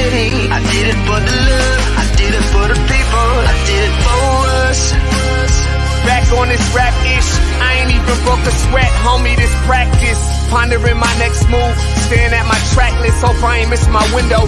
city. I did it for the love. I did it for the people. I did it for us. Back on this rap-ish, I ain't even broke a sweat, homie, this practice. Pondering my next move, staring at my track list, hope I ain't miss my window.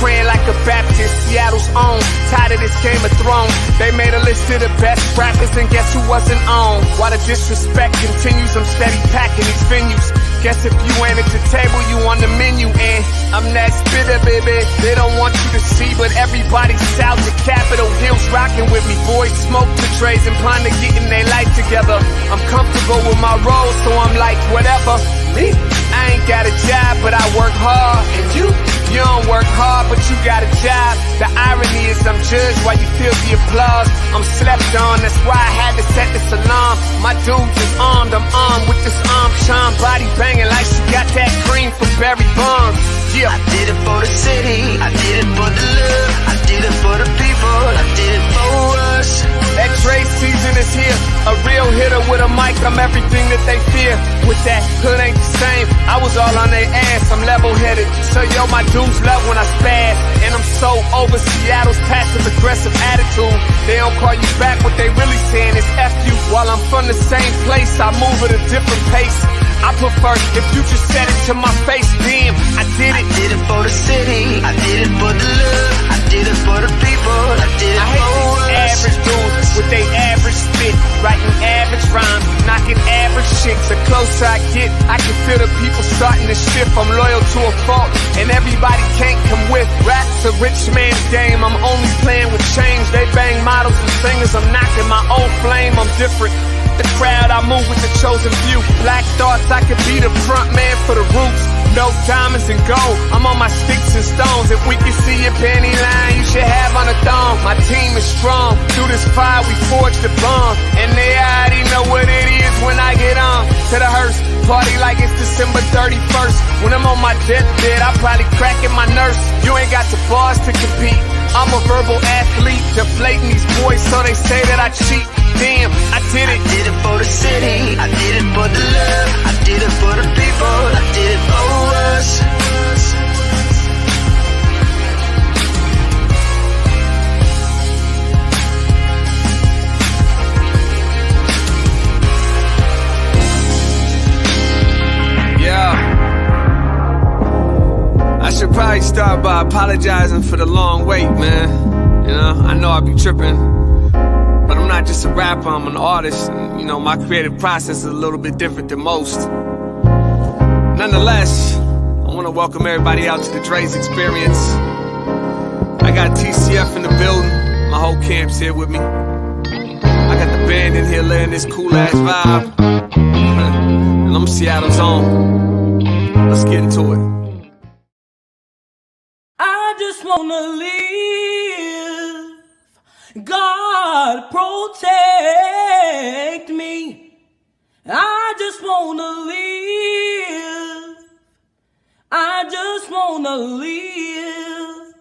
Praying like a Baptist, Seattle's own. Tired of this Game of Thrones. They made a list of the best rappers, and guess who wasn't on? While the disrespect continues, I'm steady packing these venues. Guess if you ain't at the table, you on the menu. And I'm that spitter, baby. They don't want you to see, but everybody's south of Capitol Hill's rocking with me. Boys smoke the trays and plan to getting their life together. I'm comfortable with my role, so I'm like, whatever. Me, I ain't got a job, but I work hard. And you don't work hard, but you got a job. The irony is I'm judged while you feel the applause. I'm slept on, that's why I had to set this alarm. My dudes is armed, I'm armed with this arm charm. Body banging like she got that cream from Barry Bonds. Yeah. I did it for the city. I did it for the love. I did it for the people. I did it for us. X-ray season is here. A real hitter with a mic, I'm everything that they fear. With that hood ain't the same, I was all on their ass, I'm level-headed. So yo, my dudes love when I spaz. And I'm so over Seattle's passive-aggressive attitude. They don't call you back, what they really saying is F you. While I'm from the same place, I move at a different pace. I prefer if you just said it to my face, damn, I did it. I did it for the city. I did it for the love. I did it for the people. I did it for us. Average dudes with they average spit, writing average rhymes, knocking average chicks. The closer I get, I can feel the people starting to shift. I'm loyal to a fault, and everybody can't come with. Rap's a rich man's game. I'm only playing with change. They bang models and singers. I'm knocking my own flame. I'm different. The crowd, I move with the chosen few. Black thoughts, I could be the front man for the roots. No diamonds and gold, I'm on my sticks and stones. If we can see your panty line, you should have on a thong. My team is strong, through this fire we forged a bond. And they already know what it is when I get on to the hearse. Party like it's December 31st. When I'm on my deathbed, I probably cracking my nurse. You ain't got the bars to compete. I'm a verbal athlete, deflating these boys so they say that I cheat. Damn, I did it. I did it for the city. I did it for the love. I did it for the people. I did it for us. Yeah. I should probably start by apologizing for the long wait, man. You know, I know I be tripping. But I'm not just a rapper, I'm an artist. And, you know, my creative process is a little bit different than most. Nonetheless, I want to welcome everybody out to the Dre's Experience. I got TCF in the building. My whole camp's here with me. I got the band in here laying this cool-ass vibe. And I'm Seattle's own. Let's get into it. I just want to live. God protect me. I just wanna live. I just wanna live.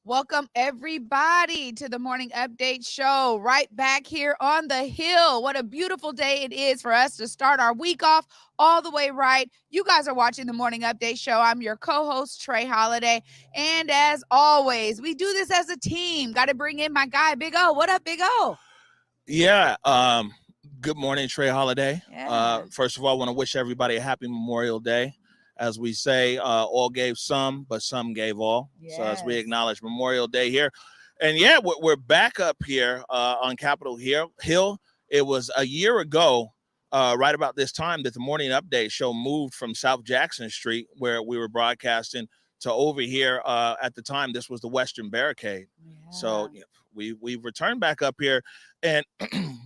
Welcome everybody to the Morning Update Show right back here on the Hill. What a beautiful day it is for us to start our week off all the way right. You guys are watching the Morning Update Show. I'm your co-host, Trey Holiday. And as always, we do this as a team. Got to bring in my guy, Big O. What up, Big O? Yeah. Good morning, Trey Holiday. Yeah. First of all, I want to wish everybody a happy Memorial Day. As we say, all gave some, but some gave all. Yes. So as we acknowledge Memorial Day here. And yeah, we're back up here on Capitol Hill. It was a year ago, right about this time, that the Morning Update Show moved from South Jackson Street, where we were broadcasting, to over here. At the time, this was the Western Barricade. Yeah. So we've returned back up here. And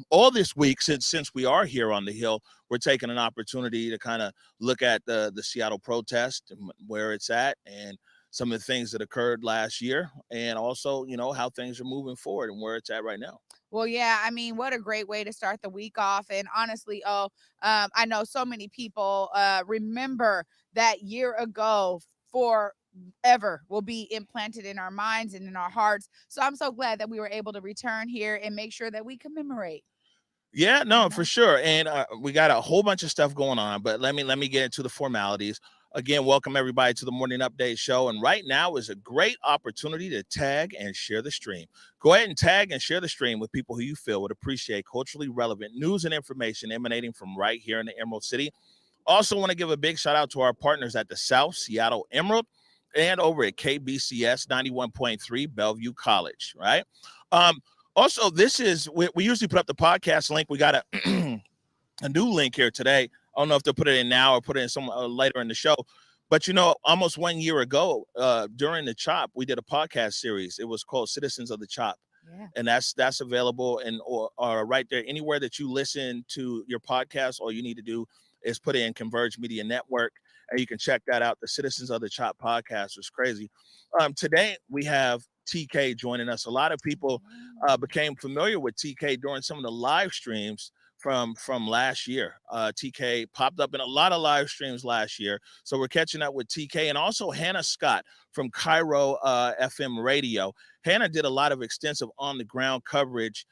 all this week, since we are here on the Hill, we're taking an opportunity to kind of look at the Seattle protest and where it's at and some of the things that occurred last year, and also, you know, how things are moving forward and where it's at right now. Well, yeah, I mean, what a great way to start the week off. And honestly, I know so many people remember that year ago forever will be implanted in our minds and in our hearts. So I'm so glad that we were able to return here and make sure that we commemorate. Yeah, no, for sure. And we got a whole bunch of stuff going on, but let me get into the formalities. Again, welcome everybody to the Morning Update Show. And right now is a great opportunity to tag and share the stream. Go ahead and tag and share the stream with people who you feel would appreciate culturally relevant news and information emanating from right here in the Emerald City. Also want to give a big shout out to our partners at the South Seattle Emerald and over at KBCS 91.3 Bellevue College, right? Also, this is, we usually put up the podcast link. We got a new link here today. I don't know if they'll put it in now or put it in some later in the show. But, you know, almost 1 year ago, during the CHOP, we did a podcast series. It was called Citizens of the CHOP. Yeah. And that's available and or right there. Anywhere that you listen to your podcast, all you need to do is put in Converge Media Network, and you can check that out. The Citizens of the CHOP podcast was crazy. Today, we have TK joining us. A lot of people became familiar with TK during some of the live streams from last year. TK popped up in a lot of live streams last year. So we're catching up with TK and also Hanna Scott from Cairo FM radio. Hanna did a lot of extensive on the ground coverage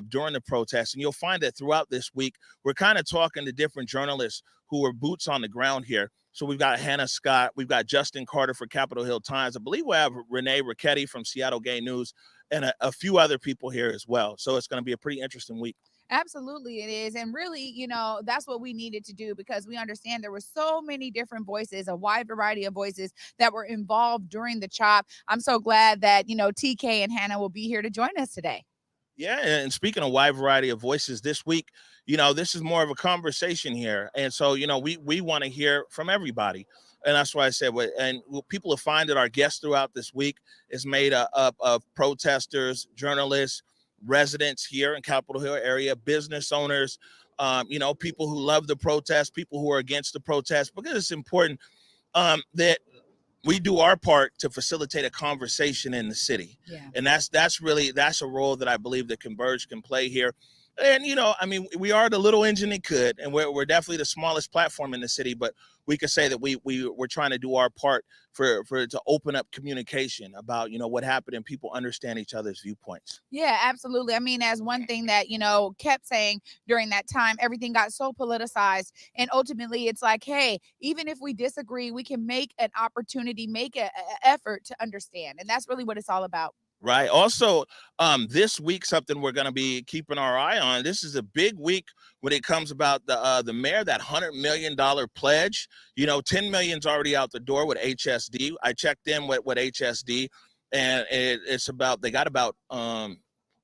during the protests. And you'll find that throughout this week, we're kind of talking to different journalists who are boots on the ground here. So we've got Hanna Scott, we've got Justin Carter for Capitol Hill Times. I believe we have Renee Ricchetti from Seattle Gay News and a few other people here as well. So it's going to be a pretty interesting week. Absolutely, it is. And really, you know, that's what we needed to do because we understand there were so many different voices, a wide variety of voices that were involved during the CHOP. I'm so glad that, you know, TK and Hanna will be here to join us today. Yeah, and speaking of wide variety of voices this week, you know, this is more of a conversation here. And so, you know, we want to hear from everybody. And that's why I said, and people will find that our guests throughout this week is made up of protesters, journalists, residents here in Capitol Hill area, business owners, you know, people who love the protest, people who are against the protest, because it's important that we do our part to facilitate a conversation in the city. Yeah. And that's a role that I believe that Converge can play here. And, you know, I mean, we are the little engine that could, and we're definitely the smallest platform in the city, but we could say that we're trying to do our part for to open up communication about, you know, what happened and people understand each other's viewpoints. Yeah, absolutely. I mean, as one thing that, you know, kept saying during that time, everything got so politicized. And ultimately, it's like, hey, even if we disagree, we can make an opportunity, make an effort to understand. And that's really what it's all about. Right. Also, this week, something we're going to be keeping our eye on. This is a big week when it comes about the mayor, that $100 million pledge. You know, 10 million's already out the door with HSD. I checked in with HSD, and it's about, they got about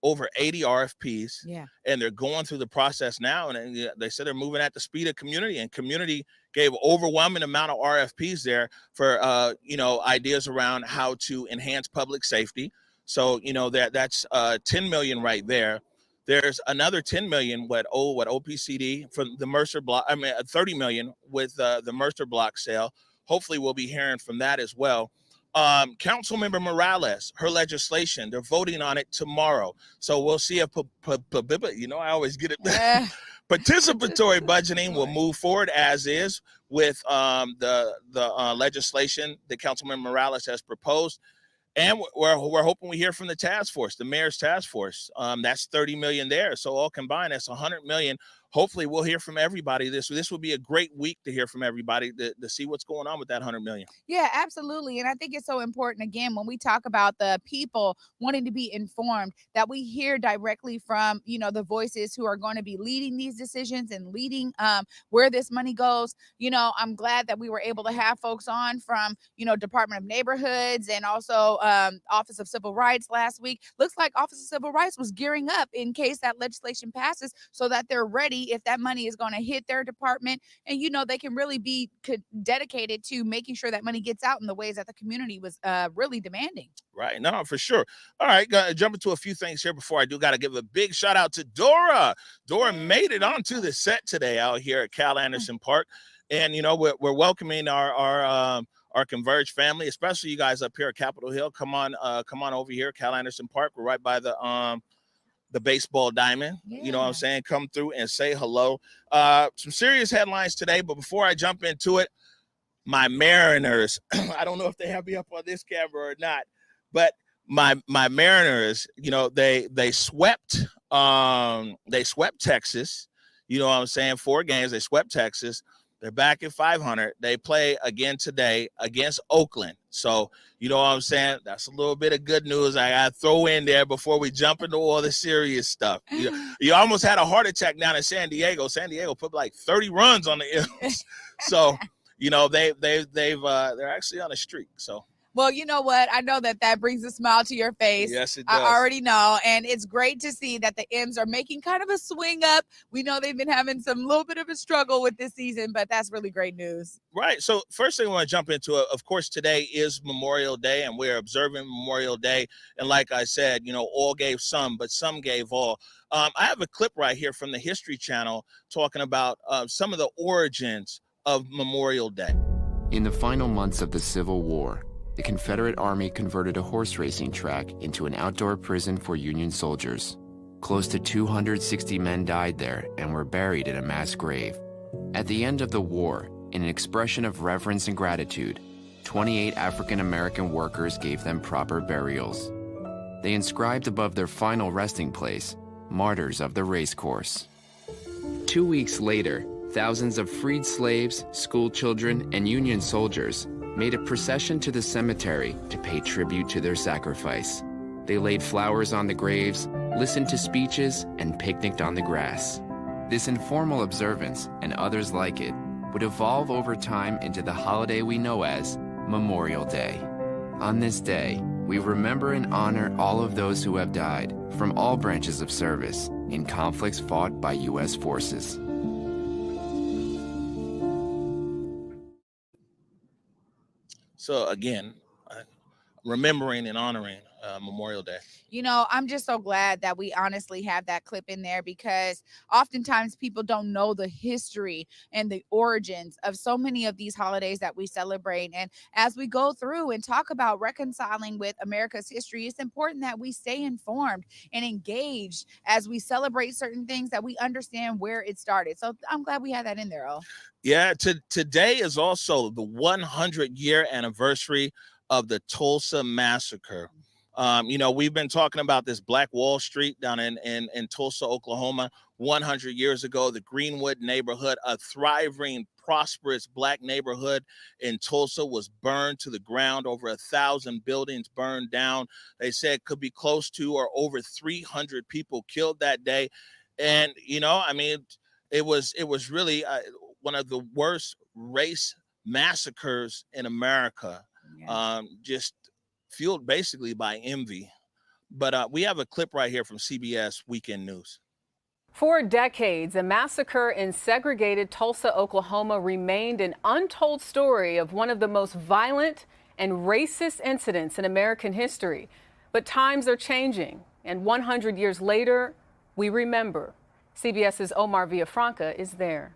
over 80 RFPs. Yeah. And they're going through the process now. And they said they're moving at the speed of community, and community gave overwhelming amount of RFPs there for, you know, ideas around how to enhance public safety. So, you know, that's 10 million right there. There's another 10 million, what OPCD for the Mercer block. I mean, 30 million with the Mercer block sale. Hopefully we'll be hearing from that as well. Councilmember Morales, her legislation, they're voting on it tomorrow. So we'll see if, you know, I always get it. Participatory budgeting will move forward as is with the legislation that Councilmember Morales has proposed. And we're hoping we hear from the task force, the mayor's task force. That's 30 million there. So all combined, that's 100 million. Hopefully we'll hear from everybody. This will be a great week to hear from everybody to see what's going on with that 100 million. Yeah, absolutely. And I think it's so important, again, when we talk about the people wanting to be informed, that we hear directly from, you know, the voices who are going to be leading these decisions and leading where this money goes. You know, I'm glad that we were able to have folks on from, you know, Department of Neighborhoods and also Office of Civil Rights last week. Looks like Office of Civil Rights was gearing up in case that legislation passes so that they're ready if that money is going to hit their department, and, you know, they can really be dedicated to making sure that money gets out in the ways that the community was really demanding. Right. No, for sure. All right. Gonna jump into a few things here before I do. Got to give a big shout out to Dora. Dora made it onto the set today out here at Cal Anderson Park. And, you know, we're welcoming our Converge family, especially you guys up here at Capitol Hill. Come on over here, Cal Anderson Park. We're right by the baseball diamond. Yeah. You know what I'm saying? Come through and say hello. Some serious headlines today, but before I jump into it, my Mariners, I don't know if they have me up on this camera or not, but my Mariners, you know, they swept Texas. You know what I'm saying? 4 games, they swept Texas. They're back at 500. They play again today against Oakland. So, you know what I'm saying? That's a little bit of good news I got to throw in there before we jump into all the serious stuff. You almost had a heart attack down in San Diego. San Diego put like 30 runs on the M's. So, you know, they're actually on a streak. So. Well, you know what? I know that brings a smile to your face. Yes, it does. I already know. And it's great to see that the M's are making kind of a swing up. We know they've been having some little bit of a struggle with this season, but that's really great news. Right. So first thing I want to jump into, of course, today is Memorial Day, and we're observing Memorial Day. And like I said, you know, all gave some, but some gave all. I have a clip right here from the History Channel talking about some of the origins of Memorial Day. In the final months of the Civil War, the Confederate Army converted a horse racing track into an outdoor prison for Union soldiers. Close to 260 men died there and were buried in a mass grave. At the end of the war, in an expression of reverence and gratitude, 28 African-American workers gave them proper burials. They inscribed above their final resting place, "Martyrs of the Racecourse." 2 weeks later, thousands of freed slaves, school children, and Union soldiers made a procession to the cemetery to pay tribute to their sacrifice. They laid flowers on the graves, listened to speeches, and picnicked on the grass. This informal observance, and others like it, would evolve over time into the holiday we know as Memorial Day. On this day, we remember and honor all of those who have died from all branches of service in conflicts fought by U.S. forces. So again, remembering and honoring Memorial Day. You know, I'm just so glad that we honestly have that clip in there, because oftentimes people don't know the history and the origins of so many of these holidays that we celebrate. And as we go through and talk about reconciling with America's history, it's important that we stay informed and engaged as we celebrate certain things, that we understand where it started. So I'm glad we had that in there. Oh, yeah. Today is also the 100-year anniversary of the Tulsa Massacre. You know, we've been talking about this Black Wall Street down in Tulsa, Oklahoma. 100 years ago, the Greenwood neighborhood, a thriving, prosperous Black neighborhood in Tulsa, was burned to the ground. Over 1,000 buildings burned down. They said could be close to or over 300 people killed that day. And, you know, I mean, it was really one of the worst race massacres in America. Yeah. Just fueled basically by envy. But we have a clip right here from CBS Weekend News. For decades, a massacre in segregated Tulsa, Oklahoma remained an untold story of one of the most violent and racist incidents in American history. But times are changing, and 100 years later, we remember. CBS's Omar Villafranca is there.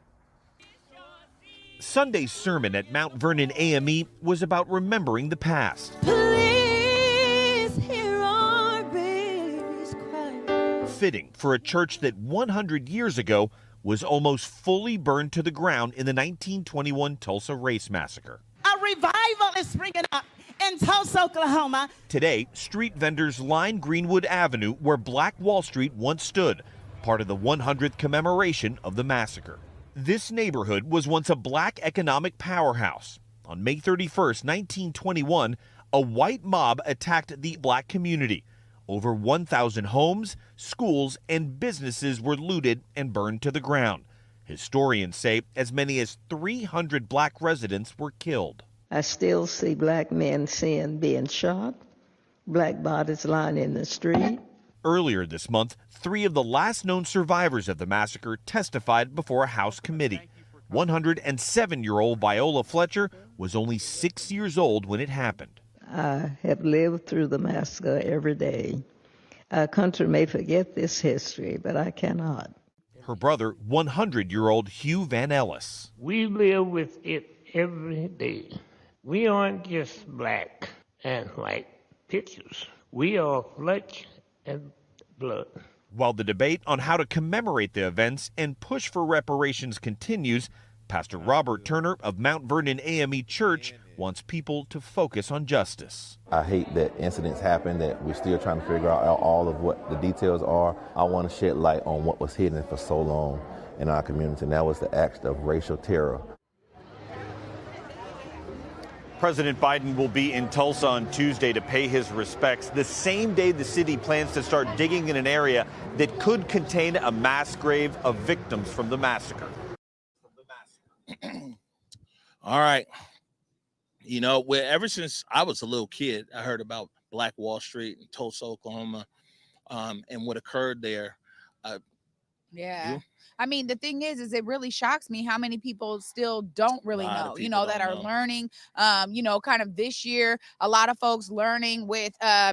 Sunday's sermon at Mount Vernon AME was about remembering the past. Please hear our babies cry. Fitting for a church that 100 years ago was almost fully burned to the ground in the 1921 Tulsa Race Massacre. A revival is springing up in Tulsa, Oklahoma. Today, street vendors line Greenwood Avenue where Black Wall Street once stood, part of the 100th commemoration of the massacre. This neighborhood was once a Black economic powerhouse. On May 31st, 1921, a white mob attacked the Black community. Over 1,000 homes, schools, and businesses were looted and burned to the ground. Historians say as many as 300 Black residents were killed. I still see Black men being shot, Black bodies lying in the street. Earlier this month, 3 of the last known survivors of the massacre testified before a House committee. 107-year-old Viola Fletcher was only 6 years old when it happened. I have lived through the massacre every day. Our country may forget this history, but I cannot. Her brother, 100-year-old Hugh Van Ellis. We live with it every day. We aren't just black and white pictures. We are flesh and blood. While the debate on how to commemorate the events and push for reparations continues, Pastor Robert Turner of Mount Vernon AME Church wants people to focus on justice. I hate that incidents happen, that we're still trying to figure out all of what the details are. I want to shed light on what was hidden for so long in our community, and that was the act of racial terror. President Biden will be in Tulsa on Tuesday to pay his respects, the same day the city plans to start digging in an area that could contain a mass grave of victims from the massacre. All right. You know, ever since I was a little kid, I heard about Black Wall Street in Tulsa, Oklahoma, and what occurred there. Yeah. I mean, the thing is it really shocks me how many people still don't really know, that are learning, kind of this year, a lot of folks learning with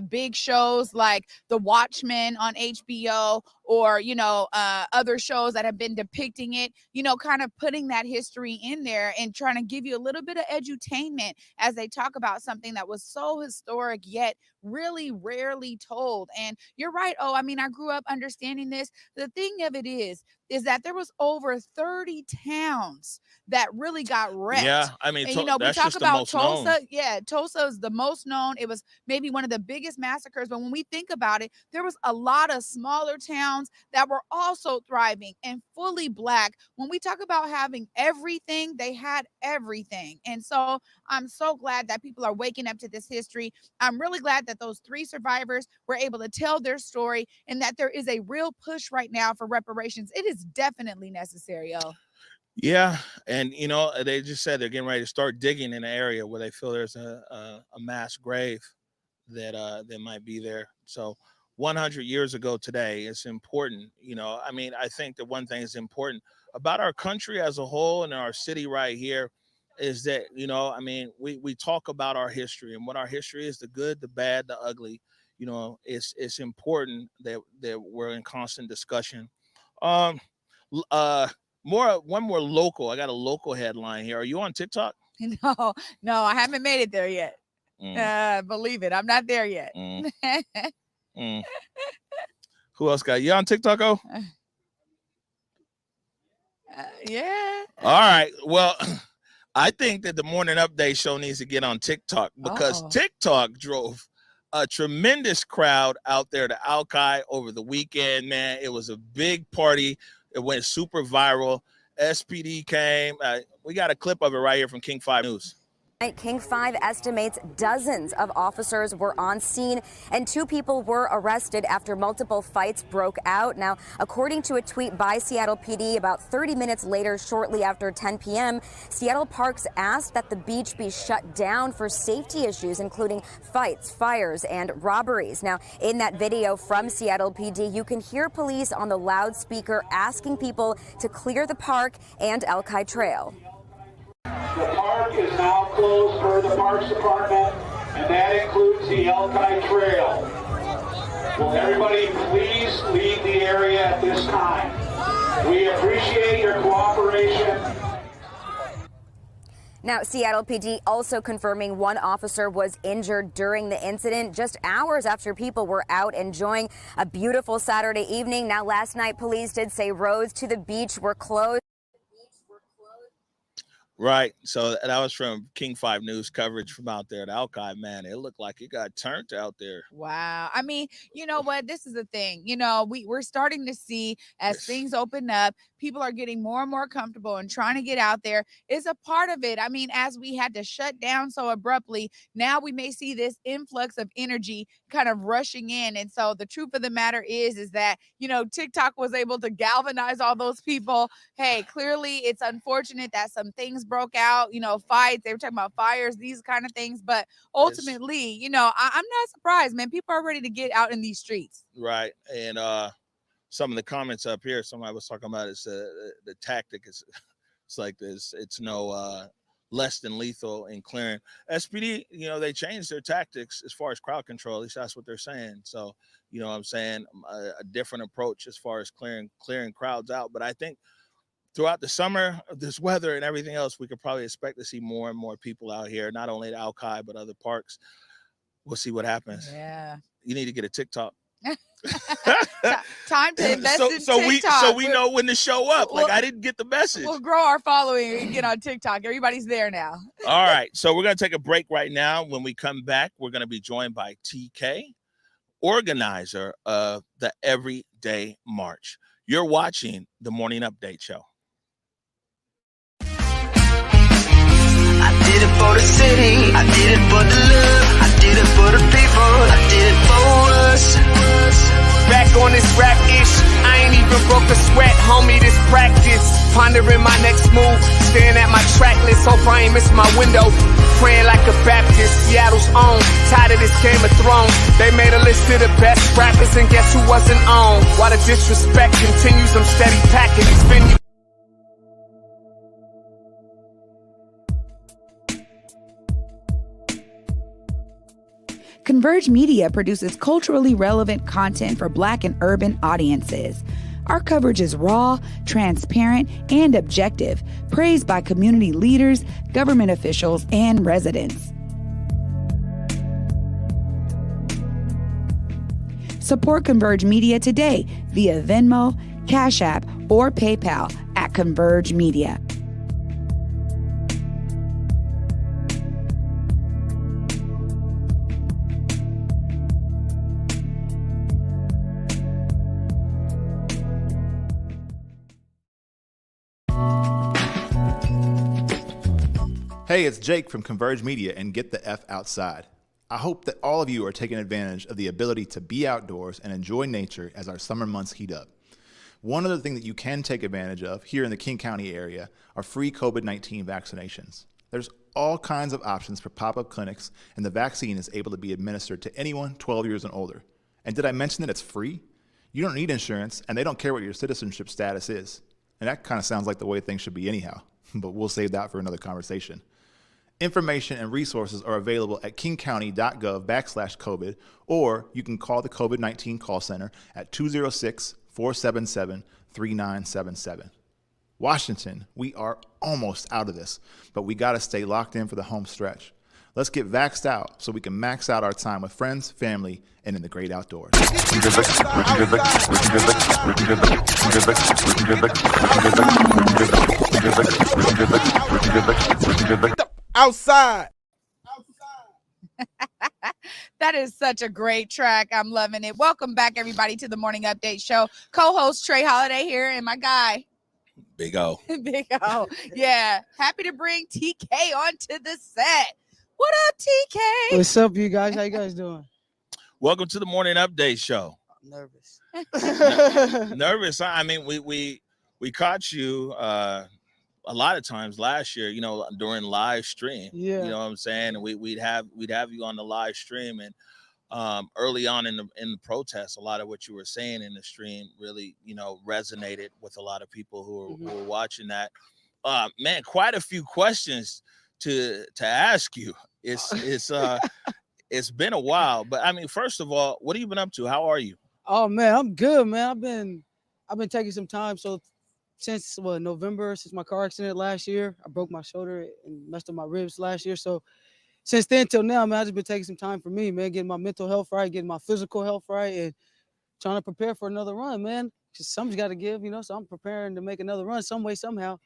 big shows like The Watchmen on HBO or, other shows that have been depicting it, kind of putting that history in there and trying to give you a little bit of edutainment as they talk about something that was so historic yet really rarely told. And you're right. Oh, I mean, I grew up understanding this. The thing of it is that there was over 30 towns that really got wrecked. Yeah, I mean, and, we talk about Tulsa. Known. Yeah, Tulsa is the most known. It was maybe one of the biggest massacres. But when we think about it, there was a lot of smaller towns that were also thriving and fully Black. When we talk about having everything, they had everything. And so I'm so glad that people are waking up to this history. I'm really glad that those 3 survivors were able to tell their story and that there is a real push right now for reparations. It is definitely necessary, yo. Yeah, and they just said they're getting ready to start digging in an area where they feel there's a mass grave that might be there. So 100 years ago today, it's important. I mean, I think that one thing is important about our country as a whole and our city right here is that, I mean, we talk about our history and what our history is, the good, the bad, the ugly. It's important that we're in constant discussion. One more local. I got a local headline here. Are you on TikTok? No, I haven't made it there yet. Believe it, I'm not there yet. Who else got you on TikTok? Oh, yeah. All right. Well, I think that the Morning Update show needs to get on TikTok because TikTok drove a tremendous crowd out there to Alki over the weekend, man. It was a big party. It went super viral. SPD came. We got a clip of it right here from King 5 News. King 5 estimates dozens of officers were on scene and 2 people were arrested after multiple fights broke out. Now, according to a tweet by Seattle PD about 30 minutes later, shortly after 10 p.m., Seattle Parks asked that the beach be shut down for safety issues, including fights, fires, and robberies. Now, in that video from Seattle PD, you can hear police on the loudspeaker asking people to clear the park and Alki Trail. The park is now closed for the Parks Department, and that includes the Alki Trail. Will everybody please leave the area at this time? We appreciate your cooperation. Now, Seattle PD also confirming 1 officer was injured during the incident just hours after people were out enjoying a beautiful Saturday evening. Now, last night, police did say roads to the beach were closed. Right. So that was from King 5 News coverage from out there at Alki. Man, it looked like it got turned out there. Wow. I mean, you know what? This is the thing. We're starting to see as things open up, people are getting more and more comfortable and trying to get out there. Is a part of it. I mean, as we had to shut down so abruptly, now we may see this influx of energy kind of rushing in. And so the truth of the matter is that, TikTok was able to galvanize all those people. Hey, clearly it's unfortunate that some things broke out, fights, they were talking about fires, these kind of things. But ultimately, I'm not surprised, man. People are ready to get out in these streets. Right. And some of the comments up here, somebody was talking about is the tactic is it's like this. It's no less than lethal in clearing. SPD, they changed their tactics as far as crowd control. At least that's what they're saying. So, what I'm saying, a different approach as far as clearing crowds out. But I think throughout the summer, this weather and everything else, we could probably expect to see more and more people out here, not only at Alki, but other parks. We'll see what happens. Yeah. You need to get a TikTok. Time to invest in TikTok. So we know when to show up. Like, I didn't get the message. We'll grow our following and get on TikTok. Everybody's there now. All right. So we're going to take a break right now. When we come back, we're going to be joined by TK, organizer of the Everyday March. You're watching the Morning Update Show. I did it for the city. I broke a sweat, homie, this practice. Pondering my next move, staring at my track list, hope I ain't miss my window. Praying like a Baptist, Seattle's own. Tired of this Game of Thrones. They made a list of the best rappers, and guess who wasn't on? While the disrespect continues, I'm steady packing these venues. Converge Media produces culturally relevant content for Black and urban audiences. Our coverage is raw, transparent, and objective, praised by community leaders, government officials, and residents. Support Converge Media today via Venmo, Cash App, or PayPal at Converge Media. Hey, it's Jake from Converge Media and Get the F Outside. I hope that all of you are taking advantage of the ability to be outdoors and enjoy nature as our summer months heat up. One other thing that you can take advantage of here in the King County area are free COVID-19 vaccinations. There's all kinds of options for pop-up clinics, and the vaccine is able to be administered to anyone 12 years and older. And did I mention that it's free? You don't need insurance, and they don't care what your citizenship status is. And that kind of sounds like the way things should be anyhow, but we'll save that for another conversation. Information and resources are available at kingcounty.gov/COVID, or you can call the COVID-19 call center at 206-477-3977. Washington, we are almost out of this, but we got to stay locked in for the home stretch. Let's get vaxxed out so we can max out our time with friends, family, and in the great outdoors. Outside. That is such a great track. I'm loving it. Welcome back, everybody, to the Morning Update Show. Co-host Trey Holiday here, and my guy, Big O. Big O. Yeah, happy to bring TK onto the set. What up, TK? What's up, you guys? How you guys doing? Welcome to the Morning Update Show. I'm nervous. Nervous. I mean, we caught you a lot of times last year, you know, during live stream. Yeah. You know what I'm saying? And we'd have you on the live stream, and early on in the protest, a lot of what you were saying in the stream really, you know, resonated with a lot of people who were watching that. Man, quite a few questions to ask you. It's been a while, but I mean, first of all, what have you been up to? How are you? Oh man, I'm good, man. I've been taking some time. So since November, since my car accident last year, I broke my shoulder and messed up my ribs last year. So since then till now, man, I've just been taking some time for me, man, getting my mental health right, getting my physical health right, and trying to prepare for another run, man. Just something's got to give, you know. So I'm preparing to make another run some way, somehow.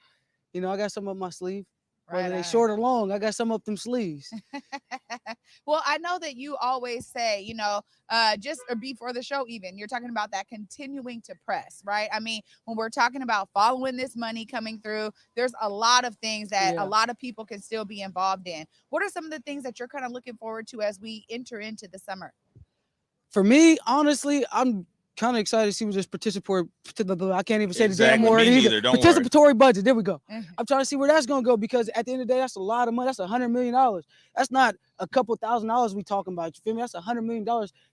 You know, I got some up my sleeve. Whether they short or long, I got some up them sleeves. Well, I know that you always say, you know, just before the show, even you're talking about that continuing to press, right? I mean, when we're talking about following this money coming through, there's a lot of things that a lot of people can still be involved in. What are some of the things that you're kind of looking forward to as we enter into the summer? For me, honestly, I'm kind of excited to see what this participatory, I can't even say the damn word either. Participatory budget. There we go. I'm trying to see where that's going to go, because at the end of the day, that's a lot of money. That's $100 million. That's not a couple $1,000s we talking about. You feel me? That's $100 million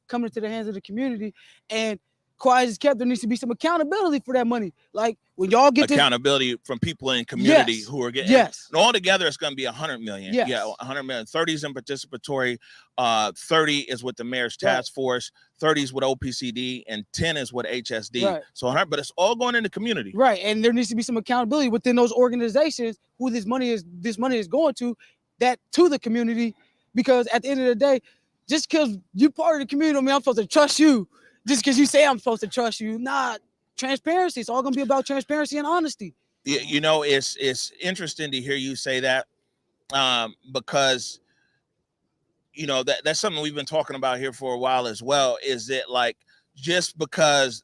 coming into the hands of the community. And quiet as kept, there needs to be some accountability for that money. Like when y'all get accountability from people in community who are getting, and all together, it's going to be $100 million. Yes. Yeah, $100 million. 30 is in participatory. 30 is with the mayor's task force. 30 is with OPCD, and 10 is with HSD. Right. So 100, but it's all going in the community. Right, and there needs to be some accountability within those organizations who this money is going to the community, because at the end of the day, just because you're part of the community, I mean, I'm supposed to trust you. Just because you say I'm supposed to trust you, transparency. It's all gonna be about transparency and honesty. You know, it's interesting to hear you say that, because you know that's something we've been talking about here for a while as well. Is that like, just because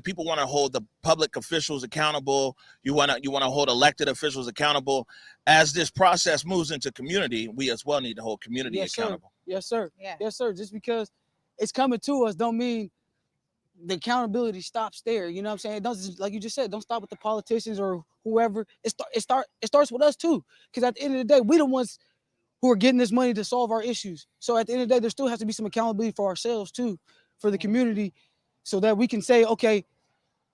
people want to hold the public officials accountable, you want to hold elected officials accountable. As this process moves into community, we as well need to hold community accountable. Yes, sir. Yeah. Yes, sir. Just because it's coming to us don't mean the accountability stops there. You know what I'm saying? It doesn't, like you just said, don't stop with the politicians or whoever. It starts with us too. Because at the end of the day, we the ones who are getting this money to solve our issues. So at the end of the day, there still has to be some accountability for ourselves too, for the community, so that we can say, okay,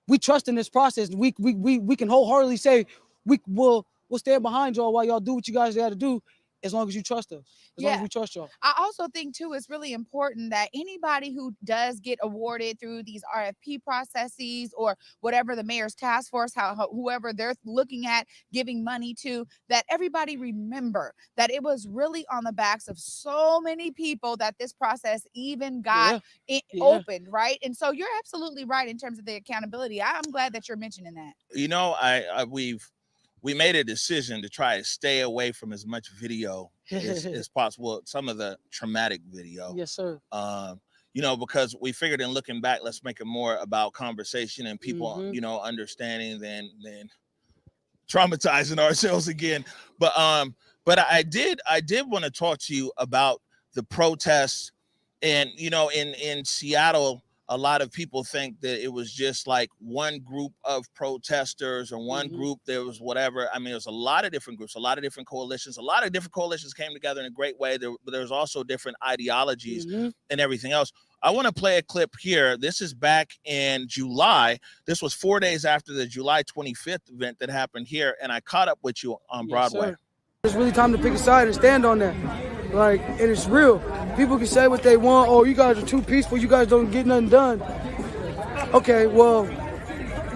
we trust in this process. We can wholeheartedly say we'll stand behind y'all while y'all do what you guys got to do, as long as you trust us. As long as we trust y'all. I also think too it's really important that anybody who does get awarded through these RFP processes or whatever the mayor's task force, whoever they're looking at giving money to, that everybody remember that it was really on the backs of so many people that this process even got opened, right? And so you're absolutely right in terms of the accountability. I'm glad that you're mentioning that. You know, we made a decision to try to stay away from as much video as possible. Some of the traumatic video. Yes, sir. You know, because we figured in looking back, let's make it more about conversation and people, you know, understanding than traumatizing ourselves again. But I did want to talk to you about the protests. And, you know, in Seattle, a lot of people think that it was just like one group of protesters or one group. There was whatever. I mean, there's a lot of different groups, a lot of different coalitions. A lot of different coalitions came together in a great way. There's also different ideologies and everything else. I want to play a clip here. This is back in July. This was 4 days after the July 25th event that happened here. And I caught up with you on Broadway. Sir. It's really time to pick a side and stand on that. Like, and it's real. People can say what they want. Oh, you guys are too peaceful. You guys don't get nothing done. Okay, well,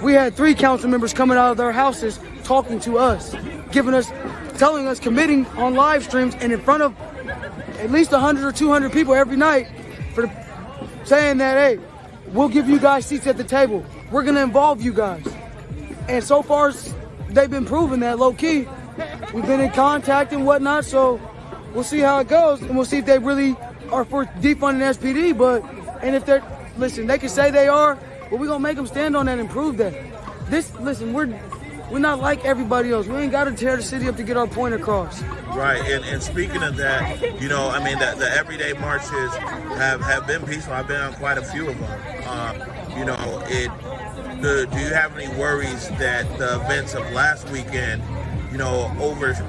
we had 3 council members coming out of their houses talking to us, telling us, committing on live streams and in front of at least 100 or 200 people every night, saying that, hey, we'll give you guys seats at the table. We're going to involve you guys. And so far, they've been proving that low key. We've been in contact and whatnot, so we'll see how it goes, and we'll see if they really are for defunding SPD. And if they're, listen, they can say they are, but we're gonna make them stand on that and prove that. We're not like everybody else. We ain't got to tear the city up to get our point across. Right, and speaking of that, you know, I mean, the everyday marches have been peaceful. I've been on quite a few of them. You know, do you have any worries that the events of last weekend, you know,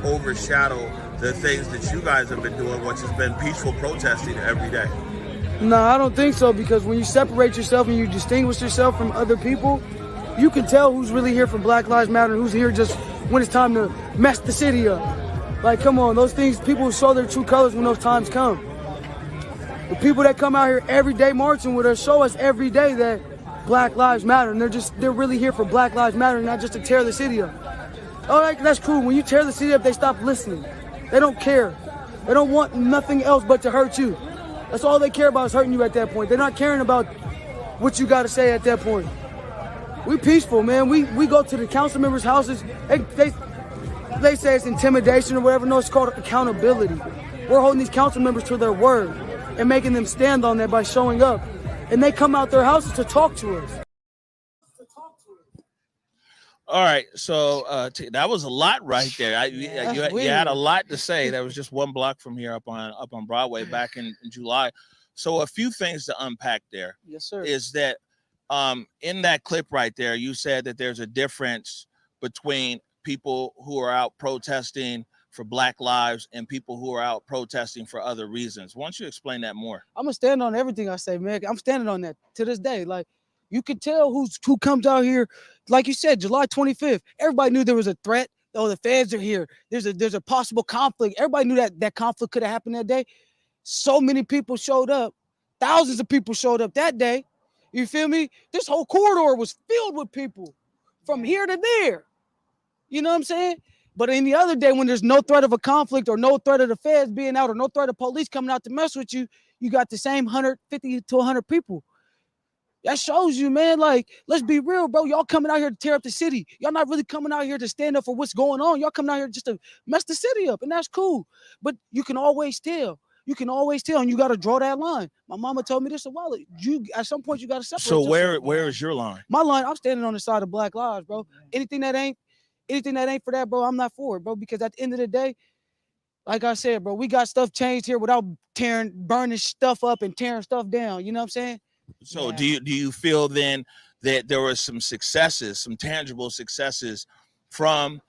overshadow the things that you guys have been doing, which has been peaceful protesting every day? No, I don't think so, because when you separate yourself and you distinguish yourself from other people, you can tell who's really here for Black Lives Matter and who's here just when it's time to mess the city up. Like, come on, those things, people show their true colors when those times come. The people that come out here every day marching with us show us every day that Black Lives Matter, and they're really here for Black Lives Matter, not just to tear the city up. Oh, that's cool. When you tear the city up, they stop listening. They don't care. They don't want nothing else but to hurt you. That's all they care about, is hurting you at that point. They're not caring about what you got to say at that point. We peaceful, man. We go to the council members' houses. They say it's intimidation or whatever. No, it's called accountability. We're holding these council members to their word and making them stand on that by showing up. And they come out their houses to talk to us. All right, so that was a lot right there. You had a lot to say. That was just one block from here up on Broadway back in July. So a few things to unpack there. Yes, sir. Is that in that clip right there, you said that there's a difference between people who are out protesting for Black lives and people who are out protesting for other reasons. Why don't you explain that more? I'm gonna stand on everything I say, man. I'm standing on that to this day. Like, you could tell who comes out here. Like you said, July 25th, everybody knew there was a threat. Oh, the feds are here. There's a possible conflict. Everybody knew that conflict could have happened that day. So many people showed up. Thousands of people showed up that day. You feel me? This whole corridor was filled with people from here to there. You know what I'm saying? But any other day when there's no threat of a conflict or no threat of the feds being out or no threat of police coming out to mess with you, you got the same 150 to 100 people. That shows you, man, like, let's be real, bro. Y'all coming out here to tear up the city. Y'all not really coming out here to stand up for what's going on. Y'all coming out here just to mess the city up, and that's cool. But you can always tell. You can always tell, and you got to draw that line. My mama told me this a while ago. At some point, you got to separate So yourself. where is your line? My line, I'm standing on the side of Black lives, bro. Anything that ain't for that, bro, I'm not for it, bro. Because at the end of the day, like I said, bro, we got stuff changed here without burning stuff up and tearing stuff down. You know what I'm saying? So Yeah. do you feel then that there were some successes, some tangible successes from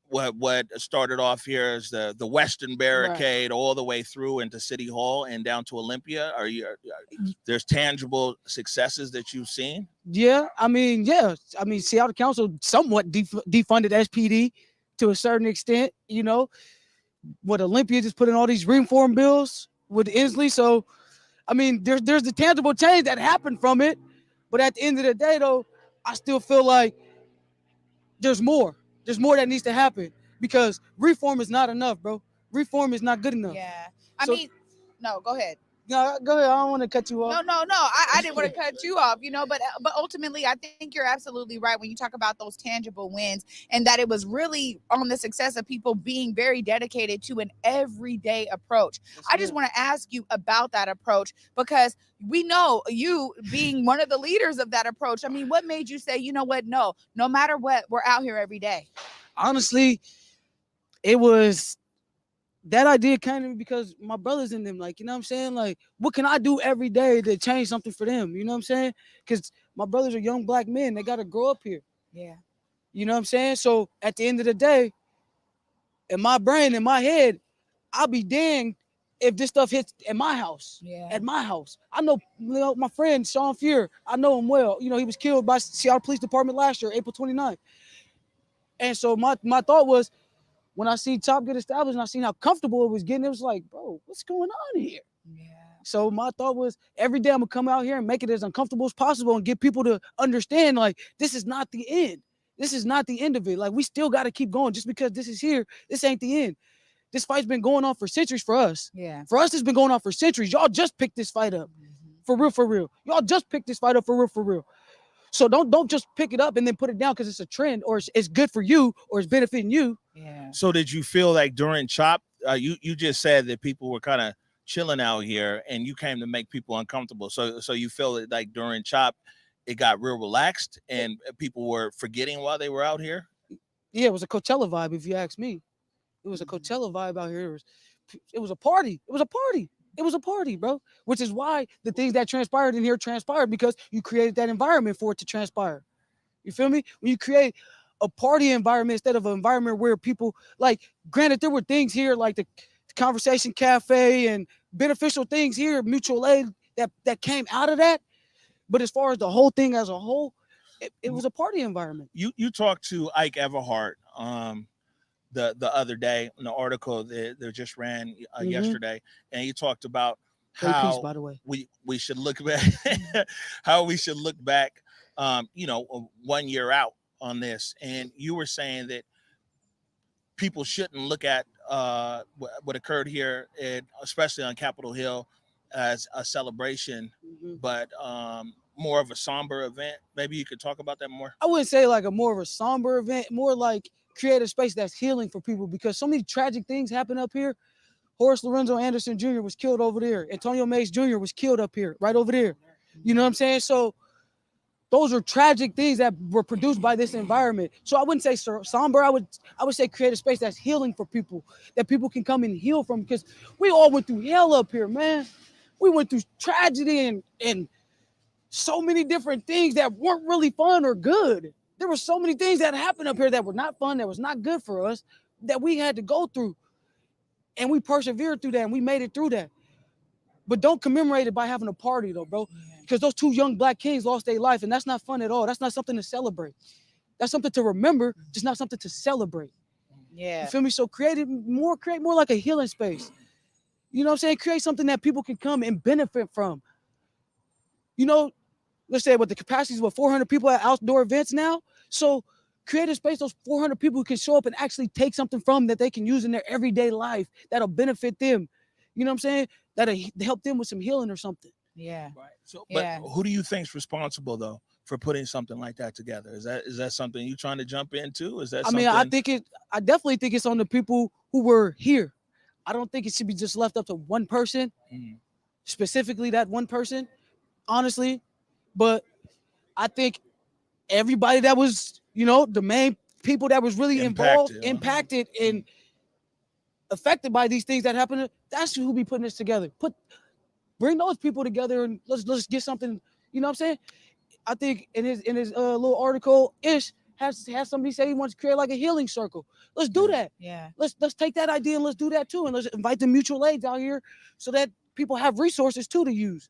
what started off here as the Western Barricade all the way through into City Hall and down to Olympia? There's tangible successes that you've seen? Yeah, I mean, Seattle Council somewhat defunded SPD to a certain extent. You know, what Olympia just put in all these reform bills with Inslee. So, I mean, there's the tangible change that happened from it. But at the end of the day, though, I still feel like there's more. There's more that needs to happen because reform is not enough, bro. Reform is not good enough. Yeah. I mean, no, go ahead. No, go ahead. I don't want to cut you off. No. I didn't want to cut you off, but ultimately, I think you're absolutely right when you talk about those tangible wins and that it was really on the success of people being very dedicated to an everyday approach. I just want to ask you about that approach because we know you being one of the leaders of that approach. I mean, what made you say, you know what? No matter what, we're out here every day. Honestly, it was. That idea came to me because my brothers in them, like, you know what I'm saying? Like, what can I do every day to change something for them? You know what I'm saying? Because my brothers are young black men. They got to grow up here. Yeah. You know what I'm saying? So at the end of the day, in my brain, in my head, I'll be danged if this stuff hits at my house. Yeah. At my house. I know, my friend, Sean Fuhr, I know him well. You know, he was killed by Seattle Police Department last year, April 29th. And so my thought was, when I see Top get established and I seen how comfortable it was getting, it was like, bro, what's going on here? Yeah. So my thought was, every day I'm gonna come out here and make it as uncomfortable as possible and get people to understand, like, this is not the end. This is not the end of it. Like, we still got to keep going. Just because this is here, this ain't the end. This fight's been going on for centuries for us. Yeah. For us, it's been going on for centuries. Y'all just picked this fight up. For real. Y'all just picked this fight up for real. So don't just pick it up and then put it down because it's a trend or it's good for you or it's benefiting you. Yeah. So did you feel like during CHOP, you just said that people were kind of chilling out here and you came to make people uncomfortable. So you feel that like during CHOP, it got real relaxed and people were forgetting while they were out here? Yeah, it was a Coachella vibe, if you ask me. It was a Coachella vibe out here. It was a party. It was a party, bro. Which is why the things that transpired in here transpired, because you created that environment for it to transpire. You feel me? When you create a party environment instead of an environment where people, like, granted, there were things here like the Conversation Cafe and beneficial things here, mutual aid that came out of that. But as far as the whole thing as a whole, it was a party environment. You talked to Ike Everhart the other day in the article that just ran yesterday, and he talked about how peace, by the way. we should look back how we should look back 1 year out on this, and you were saying that people shouldn't look at what occurred here, especially on Capitol Hill, as a celebration, but more of a somber event. Maybe you could talk about that more. I wouldn't say like a more of a somber event, more like create a space that's healing for people, because so many tragic things happen up here. Horace Lorenzo Anderson Jr. was killed over there. Antonio Mays Jr. was killed up here, right over there. You know what I'm saying? So those are tragic things that were produced by this environment. So I wouldn't say somber. I would say create a space that's healing for people, that people can come and heal from, because we all went through hell up here, man. We went through tragedy and so many different things that weren't really fun or good. There were so many things that happened up here that were not fun, that was not good for us, that we had to go through. And we persevered through that, and we made it through that. But don't commemorate it by having a party, though, bro. Because those two young black kings lost their life, and that's not fun at all. That's not something to celebrate. That's something to remember, just not something to celebrate. Yeah. You feel me? So create more like a healing space. You know what I'm saying? Create something that people can come and benefit from. You know, let's say what the capacity is, 400 people at outdoor events now. So create a space those 400 people can show up and actually take something from that they can use in their everyday life that'll benefit them. You know what I'm saying? That'll help them with some healing or something. Yeah. Right. So, but who do you think's responsible though for putting something like that together? Is that something you trying to jump into? Is that? I mean, I definitely think it's on the people who were here. I don't think it should be just left up to one person, specifically that one person, honestly. But I think everybody that was, the main people that was really impacted and affected by these things that happened, that's who be putting this together. Bring those people together and let's get something You know what I'm saying? I think in his little article, Ish has somebody say he wants to create like a healing circle. Let's do that. Yeah. Let's take that idea and let's do that too. And let's invite the mutual aids out here so that people have resources too to use.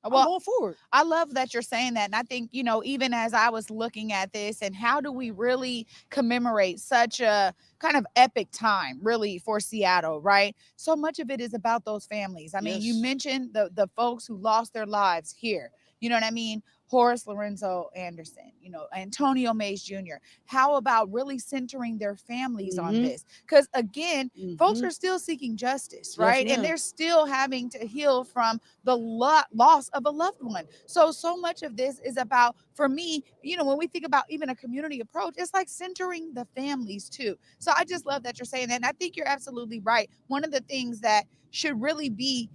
I'm going forward. I love that you're saying that. And I think, you know, even as I was looking at this and how do we really commemorate such a kind of epic time really for Seattle, right? So much of it is about those families. I mean, you mentioned the folks who lost their lives here. You know what I mean? Horace Lorenzo Anderson, you know, Antonio Mays Jr. How about really centering their families on this? Because again, folks are still seeking justice, right? And they're still having to heal from the loss of a loved one. So much of this is about, for me, you know, when we think about even a community approach, it's like centering the families too. So I just love that you're saying that. And I think you're absolutely right. One of the things that should really be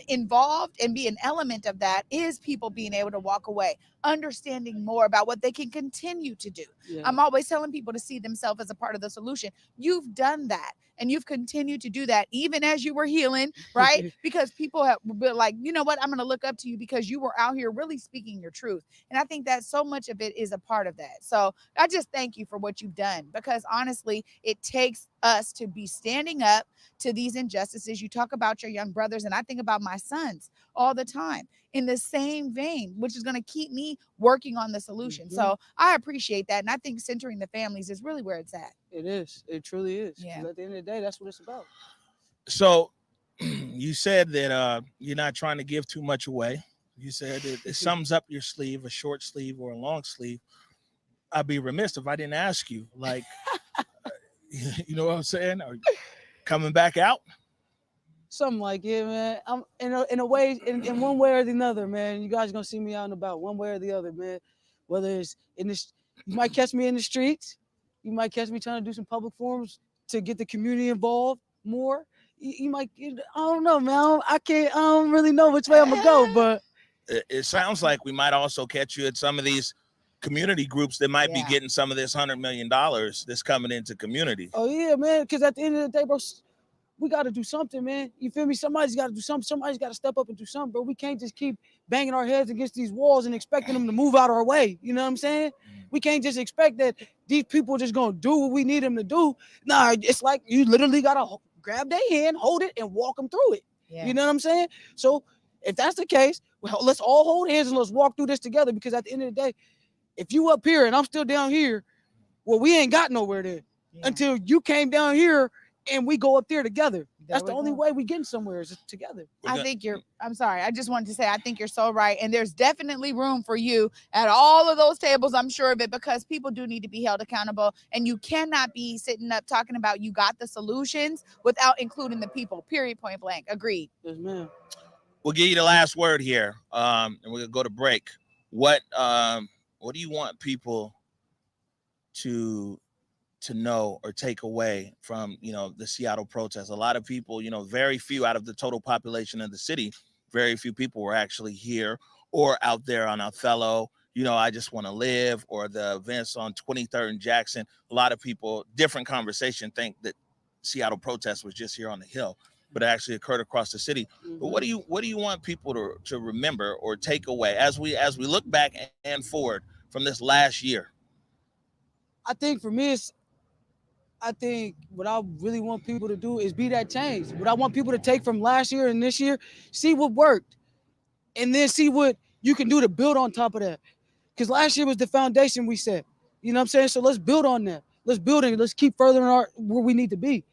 involved and be an element of that is people being able to walk away, understanding more about what they can continue to do. I'm always telling people to see themselves as a part of the solution. You've done that and you've continued to do that even as you were healing, right? Because people have been like, you know what, I'm going to look up to you because you were out here really speaking your truth. And I think that so much of it is a part of that. So I just thank you for what you've done, because honestly, it takes us to be standing up to these injustices. You talk about your young brothers, and I think about my sons all the time in the same vein, which is going to keep me working on the solution. So I appreciate that. And I think centering the families is really where it's at. It is. It truly is. Yeah. At the end of the day, that's what it's about. So you said that you're not trying to give too much away. You said it sums up your sleeve, a short sleeve or a long sleeve. I'd be remiss if I didn't ask you, like, you know what I'm saying? Are you coming back out? Something like it, man. I'm in a way, in one way or the other, man. You guys gonna see me out and about, one way or the other, man. Whether it's in this, you might catch me in the streets. You might catch me trying to do some public forums to get the community involved more. You might, I don't know, man. I don't really know which way I'm gonna go, but it sounds like we might also catch you at some of these community groups that might be getting some of this $100 million that's coming into community. Oh yeah, man. Because at the end of the day, bro, we got to do something, man. You feel me? Somebody's got to do something. Somebody's got to step up and do something, bro. We can't just keep banging our heads against these walls and expecting them to move out our way. You know what I'm saying? We can't just expect that these people are just going to do what we need them to do. Nah, it's like you literally got to grab their hand, hold it, and walk them through it. Yeah. You know what I'm saying? So if that's the case, well, let's all hold hands and let's walk through this together, because at the end of the day, if you up here and I'm still down here, well, we ain't got nowhere there until you came down here and we go up there together. That's the only way we getting somewhere is together. I'm sorry. I just wanted to say, I think you're so right. And there's definitely room for you at all of those tables. I'm sure of it, because people do need to be held accountable, and you cannot be sitting up talking about you got the solutions without including the people, period, point blank. Agreed. Yes, ma'am. We'll give you the last word here. And we're gonna go to break. What do you want people to know or take away from, you know, the Seattle protests? A lot of people, you know, very few out of the total population of the city, very few people were actually here or out there on Othello, you know, I Just Want to Live, or the events on 23rd and Jackson. A lot of people, different conversation, think that Seattle protest was just here on the Hill, but it actually occurred across the city. But what do you want people to remember or take away as we look back and forward from this last year? I think for me, I think what I really want people to do is be that change. What I want people to take from last year and this year, see what worked, and then see what you can do to build on top of that. Because last year was the foundation we set. You know what I'm saying? So let's build on that. Let's build it. Let's keep furthering where we need to be.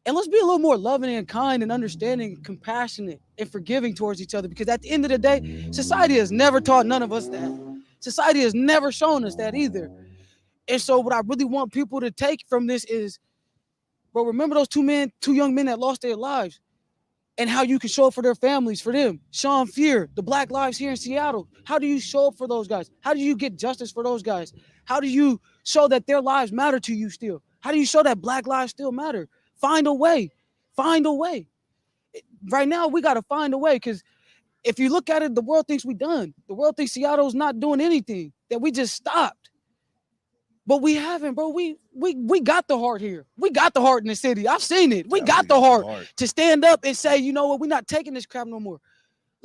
And let's be a little more loving and kind and understanding and compassionate and forgiving towards each other. Because at the end of the day, society has never taught none of us that. Society has never shown us that either. And so what I really want people to take from this is, bro, remember those two young men that lost their lives, and how you can show up for their families, for them. Sean Fear, the Black Lives here in Seattle. How do you show up for those guys? How do you get justice for those guys? How do you show that their lives matter to you still? How do you show that Black lives still matter? Find a way. Find a way. Right now, we got to find a way, because if you look at it, the world thinks we done. The world thinks Seattle's not doing anything, that we just stopped. But we haven't, bro. We got the heart here. We got the heart in the city. I've seen it. We got the heart to stand up and say, you know what, we're not taking this crap no more.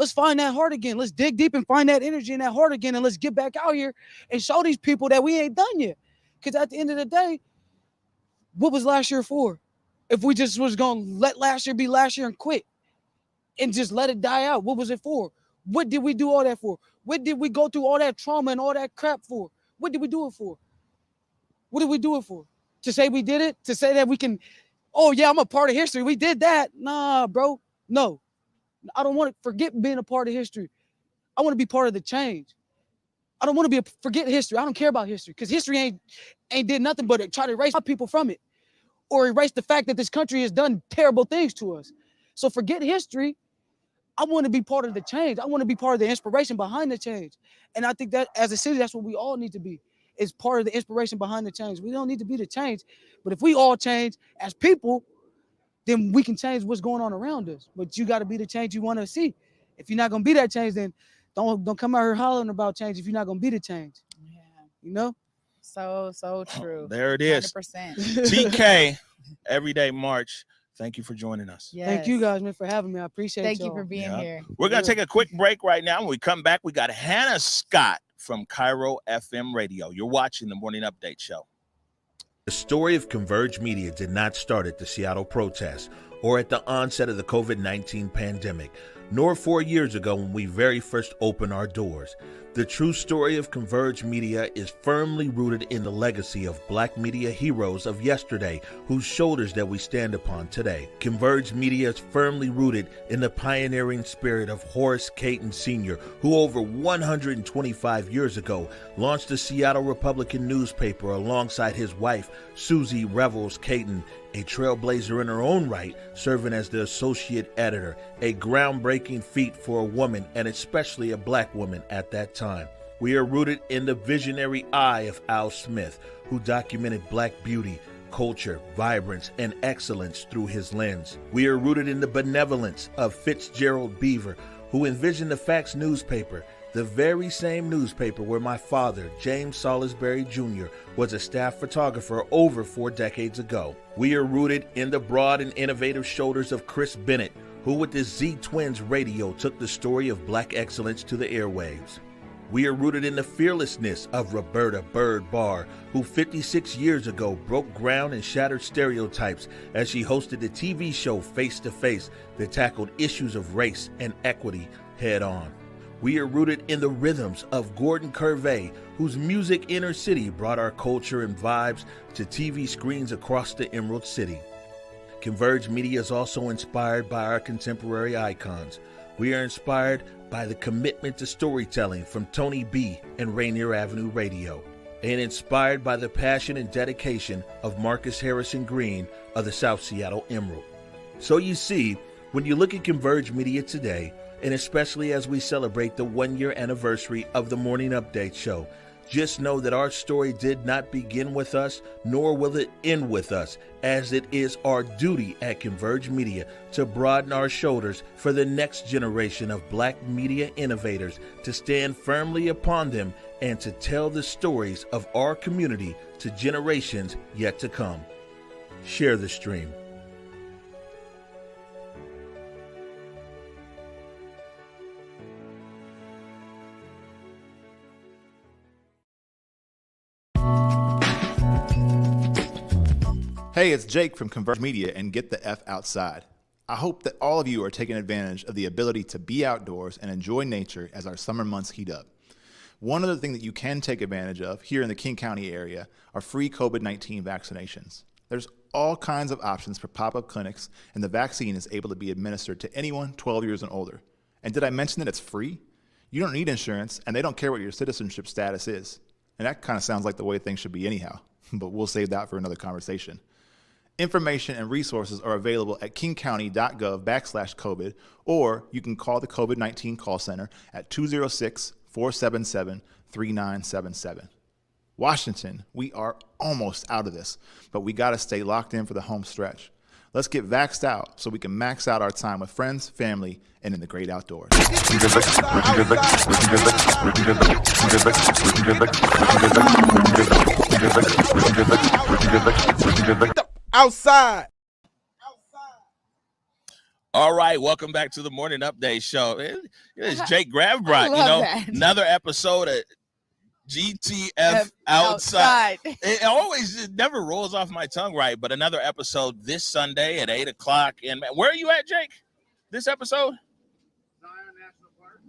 Let's find that heart again. Let's dig deep and find that energy in that heart again. And let's get back out here and show these people that we ain't done yet. Because at the end of the day, what was last year for? If we just was going to let last year be last year and quit and just let it die out, what was it for? What did we do all that for? What did we go through all that trauma and all that crap for? What did we do it for? What did we do it for? To say we did it? To say that we can, oh yeah, I'm a part of history. We did that. Nah, bro. No. I don't want to forget being a part of history. I want to be part of the change. I don't want to forget history. I don't care about history because history ain't did nothing but try to erase people from it or erase the fact that this country has done terrible things to us. So forget history. I want to be part of the change. I want to be part of the inspiration behind the change. And I think that as a city, that's what we all need to be, is part of the inspiration behind the change. We don't need to be the change, but if we all change as people, then we can change what's going on around us. But you got to be the change you want to see. If you're not going to be that change, then don't come out here hollering about change if you're not going to be the change. Yeah. You know? So true. There it is. 100%. TK, Everyday March. Thank you for joining us. Yes. Thank you guys, man, for having me. I appreciate Thank y'all. you for being here. We're going to take a quick break right now. When we come back, we got Hanna Scott from Cairo FM Radio. You're watching the Morning Update Show. The story of Converge Media did not start at the Seattle protests or at the onset of the COVID-19 pandemic, nor 4 years ago when we very first opened our doors. The true story of Converge Media is firmly rooted in the legacy of Black media heroes of yesterday, whose shoulders that we stand upon today. Converge Media is firmly rooted in the pioneering spirit of Horace Caton Sr., who over 125 years ago launched the Seattle Republican newspaper alongside his wife, Susie Revels Caton, a trailblazer in her own right, serving as the associate editor, a groundbreaking feat for a woman and especially a Black woman at that time. We are rooted in the visionary eye of Al Smith, who documented Black beauty, culture, vibrance, and excellence through his lens. We are rooted in the benevolence of Fitzgerald Beaver, who envisioned the Facts newspaper, the very same newspaper where my father, James Salisbury Jr., was a staff photographer over 4 decades ago. We are rooted in the broad and innovative shoulders of Chris Bennett, who with his Z-Twins radio took the story of Black excellence to the airwaves. We are rooted in the fearlessness of Roberta Bird Barr, who 56 years ago broke ground and shattered stereotypes as she hosted the TV show Face to Face that tackled issues of race and equity head on. We are rooted in the rhythms of Gordon Curvey, whose music Inner City brought our culture and vibes to TV screens across the Emerald City. Converge Media is also inspired by our contemporary icons. We are inspired by the commitment to storytelling from Tony B and Rainier Avenue Radio, and inspired by the passion and dedication of Marcus Harrison Green of the South Seattle Emerald. So you see, when you look at Converge Media today, and especially as we celebrate the 1-year anniversary of the Morning Update Show, just know that our story did not begin with us, nor will it end with us, as it is our duty at Converge Media to broaden our shoulders for the next generation of Black media innovators, to stand firmly upon them and to tell the stories of our community to generations yet to come. Share the stream. Hey, it's Jake from Converge Media and Get the F Outside. I hope that all of you are taking advantage of the ability to be outdoors and enjoy nature as our summer months heat up. One other thing that you can take advantage of here in the King County area are free COVID-19 vaccinations. There's all kinds of options for pop-up clinics, and the vaccine is able to be administered to anyone 12 years and older. And did I mention that it's free? You don't need insurance, and they don't care what your citizenship status is. And that kind of sounds like the way things should be anyhow, but we'll save that for another conversation. Information and resources are available at kingcounty.gov/COVID, or you can call the COVID-19 call center at 206-477-3977. Washington, we are almost out of this, but we got to stay locked in for the home stretch. Let's get vaxxed out so we can max out our time with friends, family, and in the great outdoors. Outside. All right, welcome back to the Morning Update Show. It's Jake Gravbrot, that. another episode of GTF Outside. It never rolls off my tongue right, but another episode this Sunday at 8 o'clock. And where are you at, Jake? This episode?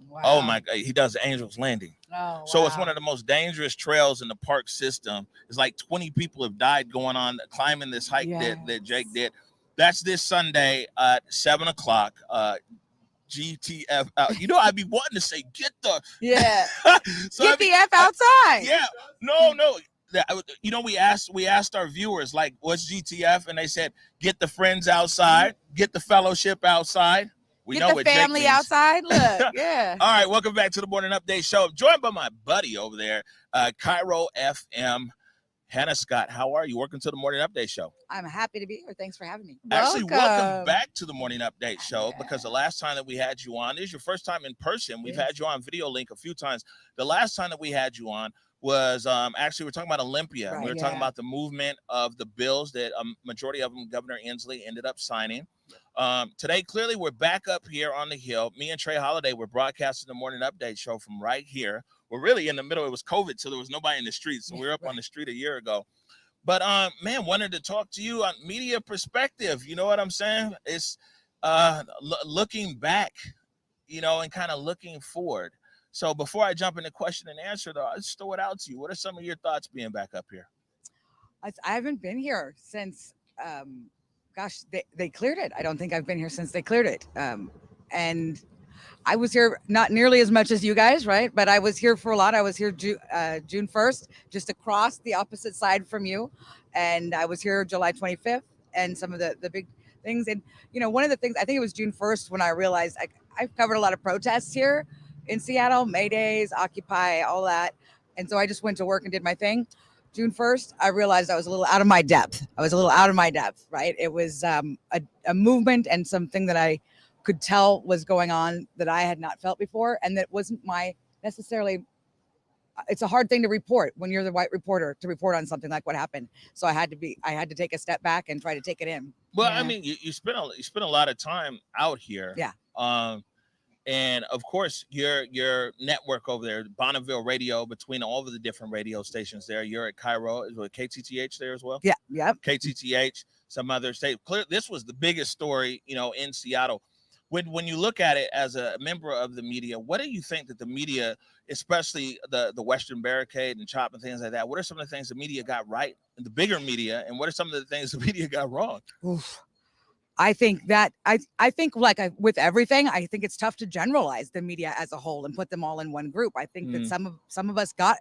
Wow. Oh my God, he does Angel's Landing. Oh, So wow. it's one of the most dangerous trails in the park system. It's like 20 people have died going on climbing this hike that Jake did. That's this Sunday at 7 o'clock. GTF out. I'd be wanting to say get the get the F outside. Yeah, no. We asked our viewers like, what's GTF, and they said get the friends outside, get the fellowship outside. We get know the family outside. Look, yeah. All right, welcome back to the Morning Update Show. I'm joined by my buddy over there, Cairo FM, Hanna Scott. How are you? Welcome to the Morning Update Show. I'm happy to be here. Thanks for having me. Actually, welcome back to the Morning Update Show, because the last time that we had you on, this is your first time in person. We've had you on Video Link a few times. The last time that we had you on was actually we're talking about Olympia. Right, we were talking about the movement of the bills that majority of them Governor Inslee ended up signing. Today, clearly, we're back up here on the Hill. Me and Trey Holiday were broadcasting the Morning Update Show from right here. We're really in the middle. It was COVID, so there was nobody in the street. So we were up on the street a year ago. But, man, wanted to talk to you on media perspective. You know what I'm saying? It's looking back, and kind of looking forward. So before I jump into question and answer, though, I'll just throw it out to you. What are some of your thoughts being back up here? I haven't been here since, they cleared it. I don't think I've been here since they cleared it. And I was here not nearly as much as you guys, right? But I was here for a lot. I was here June 1st, just across the opposite side from you. And I was here July 25th and some of the big things. And, one of the things, I think it was June 1st when I realized I've covered a lot of protests here in Seattle, May Days, Occupy, all that. And so I just went to work and did my thing. June 1st, I realized I was a little out of my depth. Right? It was a movement and something that I could tell was going on that I had not felt before, and that wasn't necessarily. It's a hard thing to report when you're the white reporter, to report on something like what happened. So I had to take a step back and try to take it in. Well, I mean, you spent a lot of time out here. Yeah. And of course, your network over there, Bonneville Radio, between all of the different radio stations there. You're at Cairo. Is it KTTH there as well? Yeah. Yep. KTTH, some other state. Clear. This was the biggest story, in Seattle. When you look at it as a member of the media, what do you think that the media, especially the Western Barricade and CHOP and things like that, what are some of the things the media got right, the bigger media, and what are some of the things the media got wrong? Oof. I think that with everything, I think it's tough to generalize the media as a whole and put them all in one group. I think that some of us got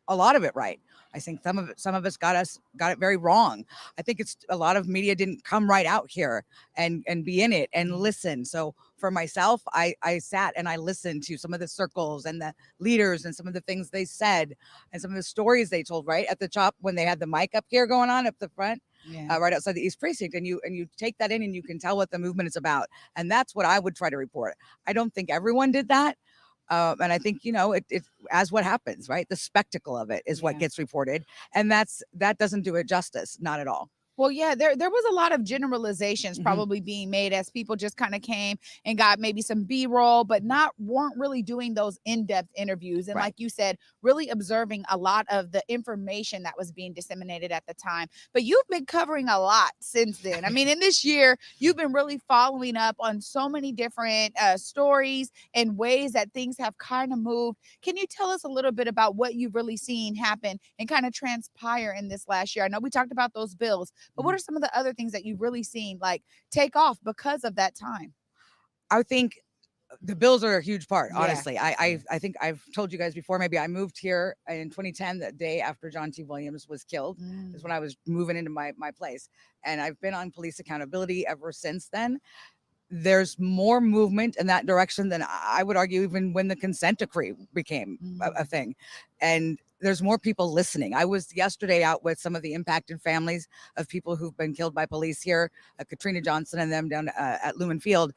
a lot of it right. I think some of us got it very wrong. I think it's a lot of media didn't come right out here and be in it and listen. So for myself, I sat and I listened to some of the circles and the leaders and some of the things they said and some of the stories they told right at the CHOP when they had the mic up here going on up the front. Right outside the East Precinct, and you take that in and you can tell what the movement is about, and that's what I would try to report. I don't think everyone did that, and I think it as what happens, right? The spectacle of it is what gets reported, and that doesn't do it justice, not at all. Well, yeah, there was a lot of generalizations probably being made as people just kind of came and got maybe some B-roll, but weren't really doing those in-depth interviews. And like you said, really observing a lot of the information that was being disseminated at the time. But you've been covering a lot since then. I mean, in this year, you've been really following up on so many different stories and ways that things have kind of moved. Can you tell us a little bit about what you've really seen happen and kind of transpire in this last year? I know we talked about those bills, but what are some of the other things that you've really seen take off because of that time? I think the bills are a huge part, honestly. I think I've told you guys before, maybe I moved here in 2010, the day after John T. Williams was killed, is when I was moving into my place. And I've been on police accountability ever since then. There's more movement in that direction than I would argue even when the consent decree became a thing. And there's more people listening. I was yesterday out with some of the impacted families of people who've been killed by police here, Katrina Johnson and them down at Lumen Field,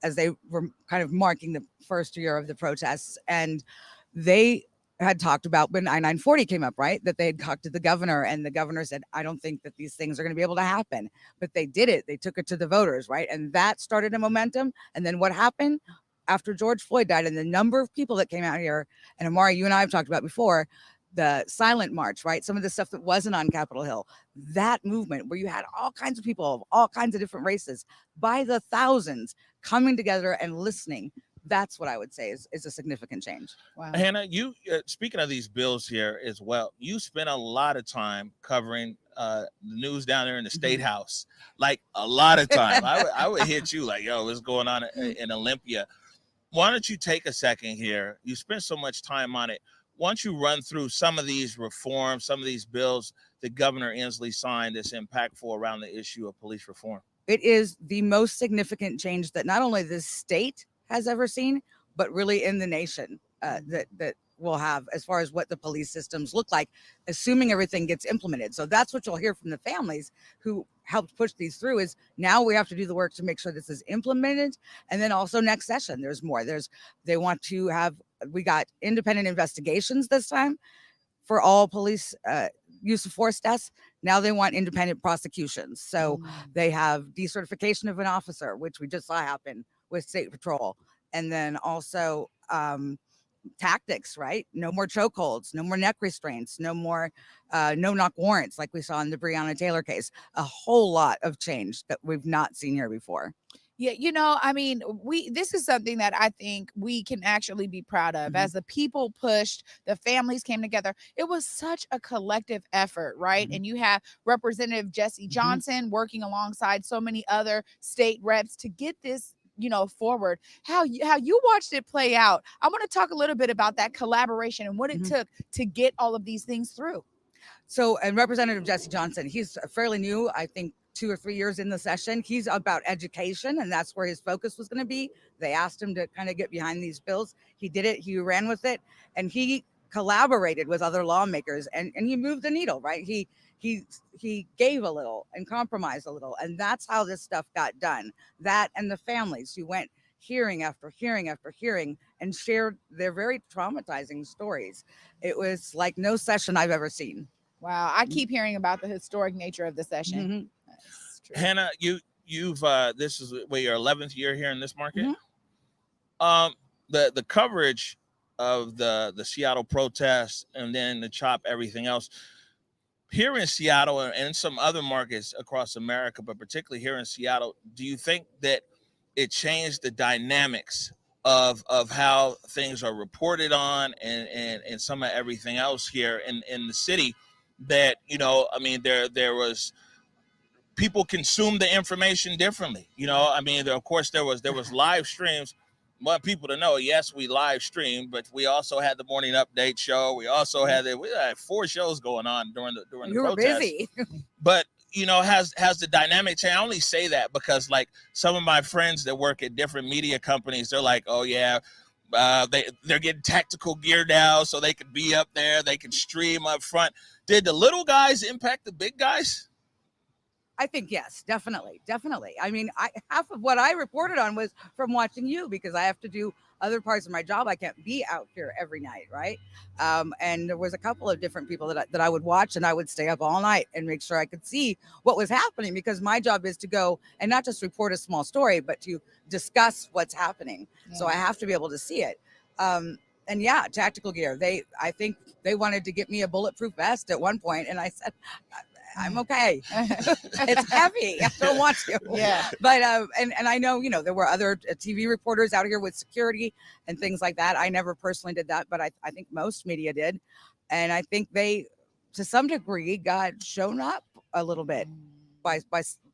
as they were kind of marking the first year of the protests. And they had talked about when I-940 came up, right? That they had talked to the governor, and the governor said, I don't think that these things are going to be able to happen. But they did it. They took it to the voters, right? And that started a momentum. And then what happened after George Floyd died and the number of people that came out here, and Amari, you and I have talked about before, the silent march, right? Some of the stuff that wasn't on Capitol Hill, that movement where you had all kinds of people of all kinds of different races by the thousands coming together and listening. That's what I would say is a significant change. Wow. Hanna, you speaking of these bills here as well, you spent a lot of time covering the news down there in the State House, like a lot of time. I would hit you like, yo, what's going on in Olympia? Why don't you take a second here? You spent so much time on it. Why don't you run through some of these reforms, some of these bills that Governor Inslee signed that's impactful around the issue of police reform? It is the most significant change that not only this state has ever seen, but really in the nation that we'll have as far as what the police systems look like, assuming everything gets implemented. So that's what you'll hear from the families who helped push these through is now we have to do the work to make sure this is implemented. And then also next session, there's more. They want to have, we got independent investigations this time for all police use of force deaths. Now they want independent prosecutions. So they have decertification of an officer, which we just saw happen with State Patrol. And then also tactics, right? No more chokeholds, no more neck restraints, no more no-knock warrants like we saw in the Breonna Taylor case. A whole lot of change that we've not seen here before. Yeah, you know, I mean, this is something that I think we can actually be proud of. As the people pushed, the families came together. It was such a collective effort, right? And you have Representative Jesse Johnson working alongside so many other state reps to get this, you know, forward. How you watched it play out. I want to talk a little bit about that collaboration and what it took to get all of these things through. So, and Representative Jesse Johnson, he's fairly new, I think 2 or 3 years in the session. He's about education, and that's where his focus was going to be. They asked him to kind of get behind these bills. He did it. He ran with it, and he collaborated with other lawmakers, and he moved the needle, right? He gave a little and compromised a little, and that's how this stuff got done. That and the families who went hearing after hearing after hearing and shared their very traumatizing stories. It was like no session I've ever seen. Wow, I keep hearing about the historic nature of the session. Hanna, you've this is your 11th year here in this market. The coverage of the Seattle protests and then the CHOP, everything else here in Seattle and some other markets across America, but particularly here in Seattle, do you think that it changed the dynamics of how things are reported on and some of everything else here in the city? That, you know, I mean, there was people consume the information differently. You know, I mean, of course there was live streams. I want people to know, yes, we live streamed, but we also had the morning update show. We also had 4 shows going on during the protest. You were busy. But you know, has the dynamic changed? I only say that because like some of my friends that work at different media companies, they're like, oh yeah, they're getting tactical gear now so they can be up there, they can stream up front. Did the little guys impact the big guys? I think yes, definitely. I mean, half of what I reported on was from watching you because I have to do other parts of my job. I can't be out here every night, right? And there was a couple of different people that I would watch, and I would stay up all night and make sure I could see what was happening because my job is to go and not just report a small story, but to discuss what's happening. Yeah. So I have to be able to see it. And yeah, tactical gear. I think they wanted to get me a bulletproof vest at one point, and I said, I'm okay. It's heavy. I don't want to. Yeah. But and I know, you know, there were other TV reporters out here with security and things like that. I never personally did that, but I think most media did. And I think they, to some degree, got shown up a little bit by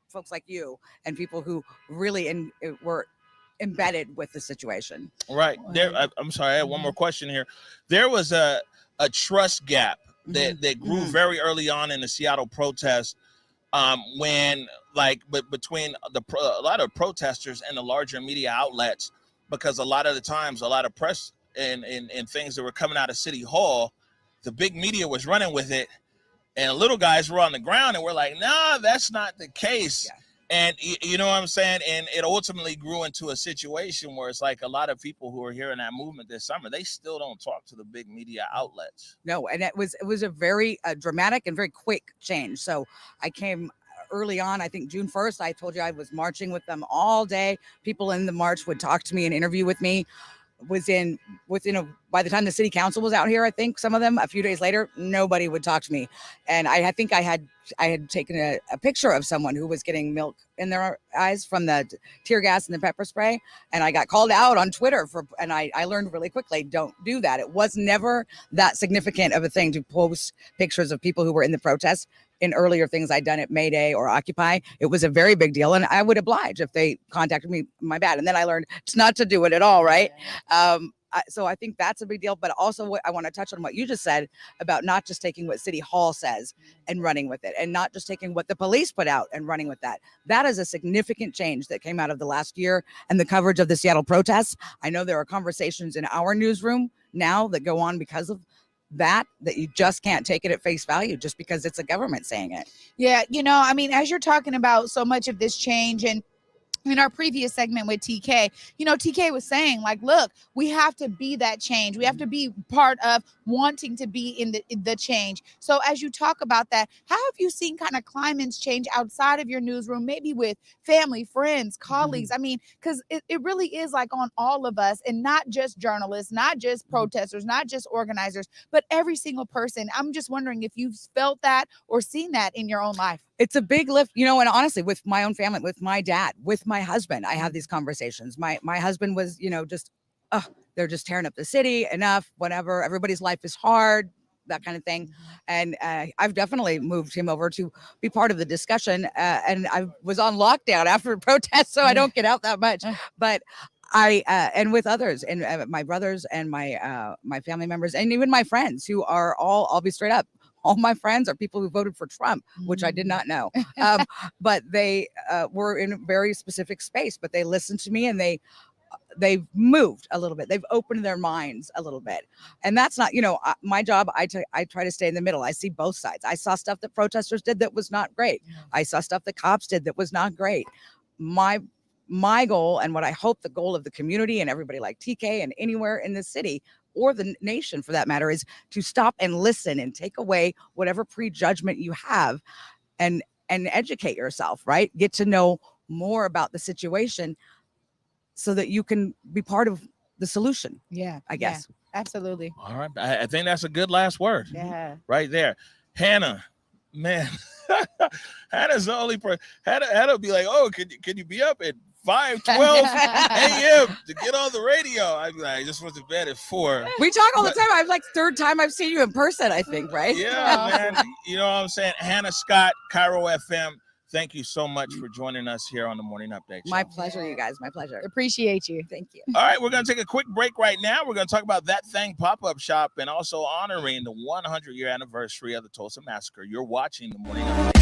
folks like you and people who really were embedded with the situation. Right. I'm sorry, I have one more question here. There was a trust gap that grew very early on in the Seattle protests when between a lot of protesters and the larger media outlets, because a lot of the times a lot of press and things that were coming out of City Hall, the big media was running with it and little guys were on the ground and we're like, nah, that's not the case. And you know what I'm saying? And it ultimately grew into a situation where it's like a lot of people who are here in that movement this summer, they still don't talk to the big media outlets. No, and it was a very dramatic and very quick change. So I came early on, I think June 1st, I told you I was marching with them all day. People in the march would talk to me and interview with me. Within by the time the city council was out here, I think some of them a few days later, nobody would talk to me. And I think I had taken a picture of someone who was getting milk in their eyes from the tear gas and the pepper spray. And I got called out on Twitter and I learned really quickly, don't do that. It was never that significant of a thing to post pictures of people who were in the protest. In earlier things I'd done at May Day or Occupy, it was a very big deal, and I would oblige if they contacted me. My bad. And then I learned it's not to do it at all, right? So I think that's a big deal. But also, what I want to touch on what you just said about not just taking what City Hall says and running with it, and not just taking what the police put out and running with that. That is a significant change that came out of the last year and the coverage of the Seattle protests. I know there are conversations in our newsroom now that go on because of that you just can't take it at face value just because it's a government saying it. Yeah, you know, I mean, as you're talking about so much of this change, and in our previous segment with TK, you know, TK was saying, like, look, we have to be that change. We have to be part of wanting to be in the change. So as you talk about that, how have you seen kind of climates change outside of your newsroom, maybe with family, friends, colleagues? I mean, because it really is like on all of us, and not just journalists, not just protesters, not just organizers, but every single person. I'm just wondering if you've felt that or seen that in your own life. It's a big lift, you know, and honestly, with my own family, with my dad, with my husband, I have these conversations. My husband was, you know, just, they're just tearing up the city, enough, whatever. Everybody's life is hard, that kind of thing. And I've definitely moved him over to be part of the discussion. And I was on lockdown after the protest, so I don't get out that much. But and with others, and my brothers and my family members, and even my friends who are all, I'll be straight up, all my friends are people who voted for Trump, which I did not know. But they were in a very specific space, but they listened to me, and they've moved a little bit. They've opened their minds a little bit. And that's not, you know, my job. I try to stay in the middle. I see both sides. I saw stuff that protesters did that was not great. I saw stuff that cops did that was not great. My goal, and what I hope the goal of the community and everybody like TK and anywhere in the city or the nation for that matter, is to stop and listen and take away whatever prejudgment you have and educate yourself, right? Get to know more about the situation so that you can be part of the solution. Yeah, I guess. Yeah, absolutely. All right. I think that's a good last word. Yeah. Right there. Hanna, man. Hannah's the only person. Hannah be like, oh, can you be up at 5:12 a.m. to get on the radio? I'd be like, I just went to bed at 4. We talk all the time. I'm like third time I've seen you in person, I think, right? Yeah, man. You know what I'm saying? Hanna Scott, Cairo FM. Thank you so much for joining us here on the Morning Update Show. My pleasure, you guys. My pleasure. Appreciate you. Thank you. All right, we're going to take a quick break right now. We're going to talk about That Thing pop-up shop and also honoring the 100-year anniversary of the Tulsa Massacre. You're watching the Morning Update.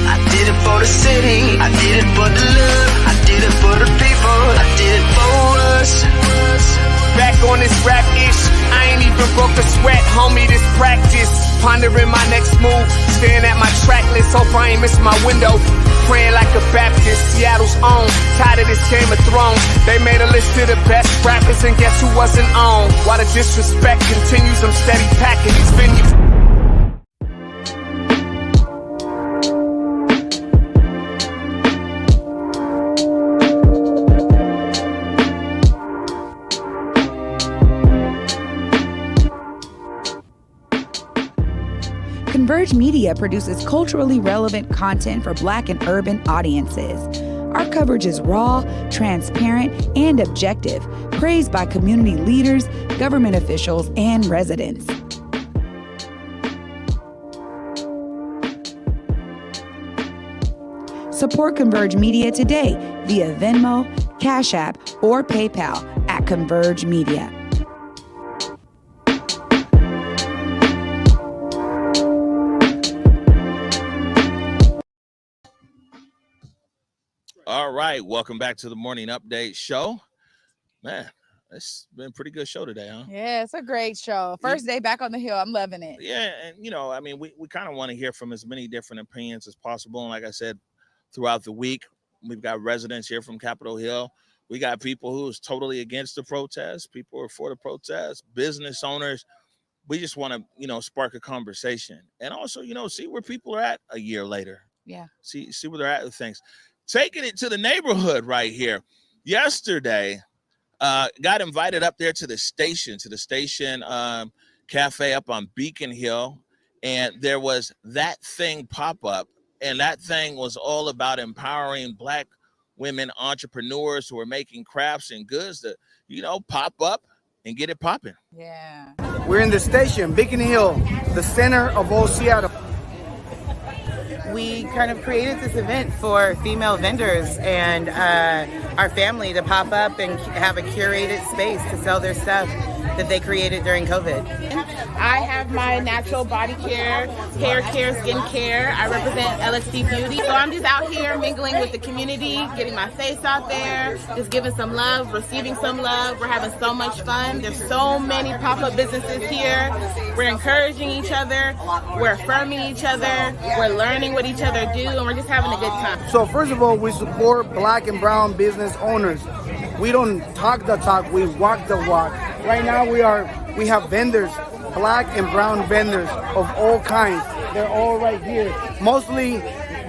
I did it for the city, I did it for the love, I did it for the people, I did it for us. Back on this rap-ish, I ain't even broke a sweat, homie, this practice. Pondering my next move, staring at my track list, hope I ain't miss my window. Praying like a Baptist, Seattle's own, tired of this Game of Thrones. They made a list of the best rappers, and guess who wasn't on? While the disrespect continues, I'm steady packing these venues. Converge Media produces culturally relevant content for Black and urban audiences. Our coverage is raw, transparent, and objective, praised by community leaders, government officials, and residents. Support Converge Media today via Venmo, Cash App, or PayPal at Converge Media. All right, welcome back to the Morning Update Show. Man, it's been a pretty good show today, huh? Yeah, it's a great show. First day back on the hill. I'm loving it. Yeah, and you know, I mean, we kind of want to hear from as many different opinions as possible. And like I said, throughout the week. We've got residents here from Capitol Hill. We got people who's totally against the protest. People who are for the protest, business owners. We just want to, spark a conversation and also, see where people are at a year later. Yeah. See where they're at with things. Taking it to the neighborhood right here. Yesterday, got invited up there to the station cafe up on Beacon Hill. And there was That Thing pop up. And that thing was all about empowering Black women entrepreneurs who are making crafts and goods that, pop up and get it popping. Yeah. We're in the station, Beacon Hill, the center of old Seattle. We kind of created this event for female vendors and our family to pop up and have a curated space to sell their stuff that they created during COVID. I have my natural body care, hair care, skin care. I represent LXD Beauty. So I'm just out here mingling with the community, getting my face out there, just giving some love, receiving some love. We're having so much fun. There's so many pop-up businesses here. We're encouraging each other. We're affirming each other. We're learning what each other do, and we're just having a good time. So first of all, we support Black and brown business owners. We don't talk the talk, we walk the walk. Right now we have vendors, Black and brown vendors of all kinds. They're all right here. Mostly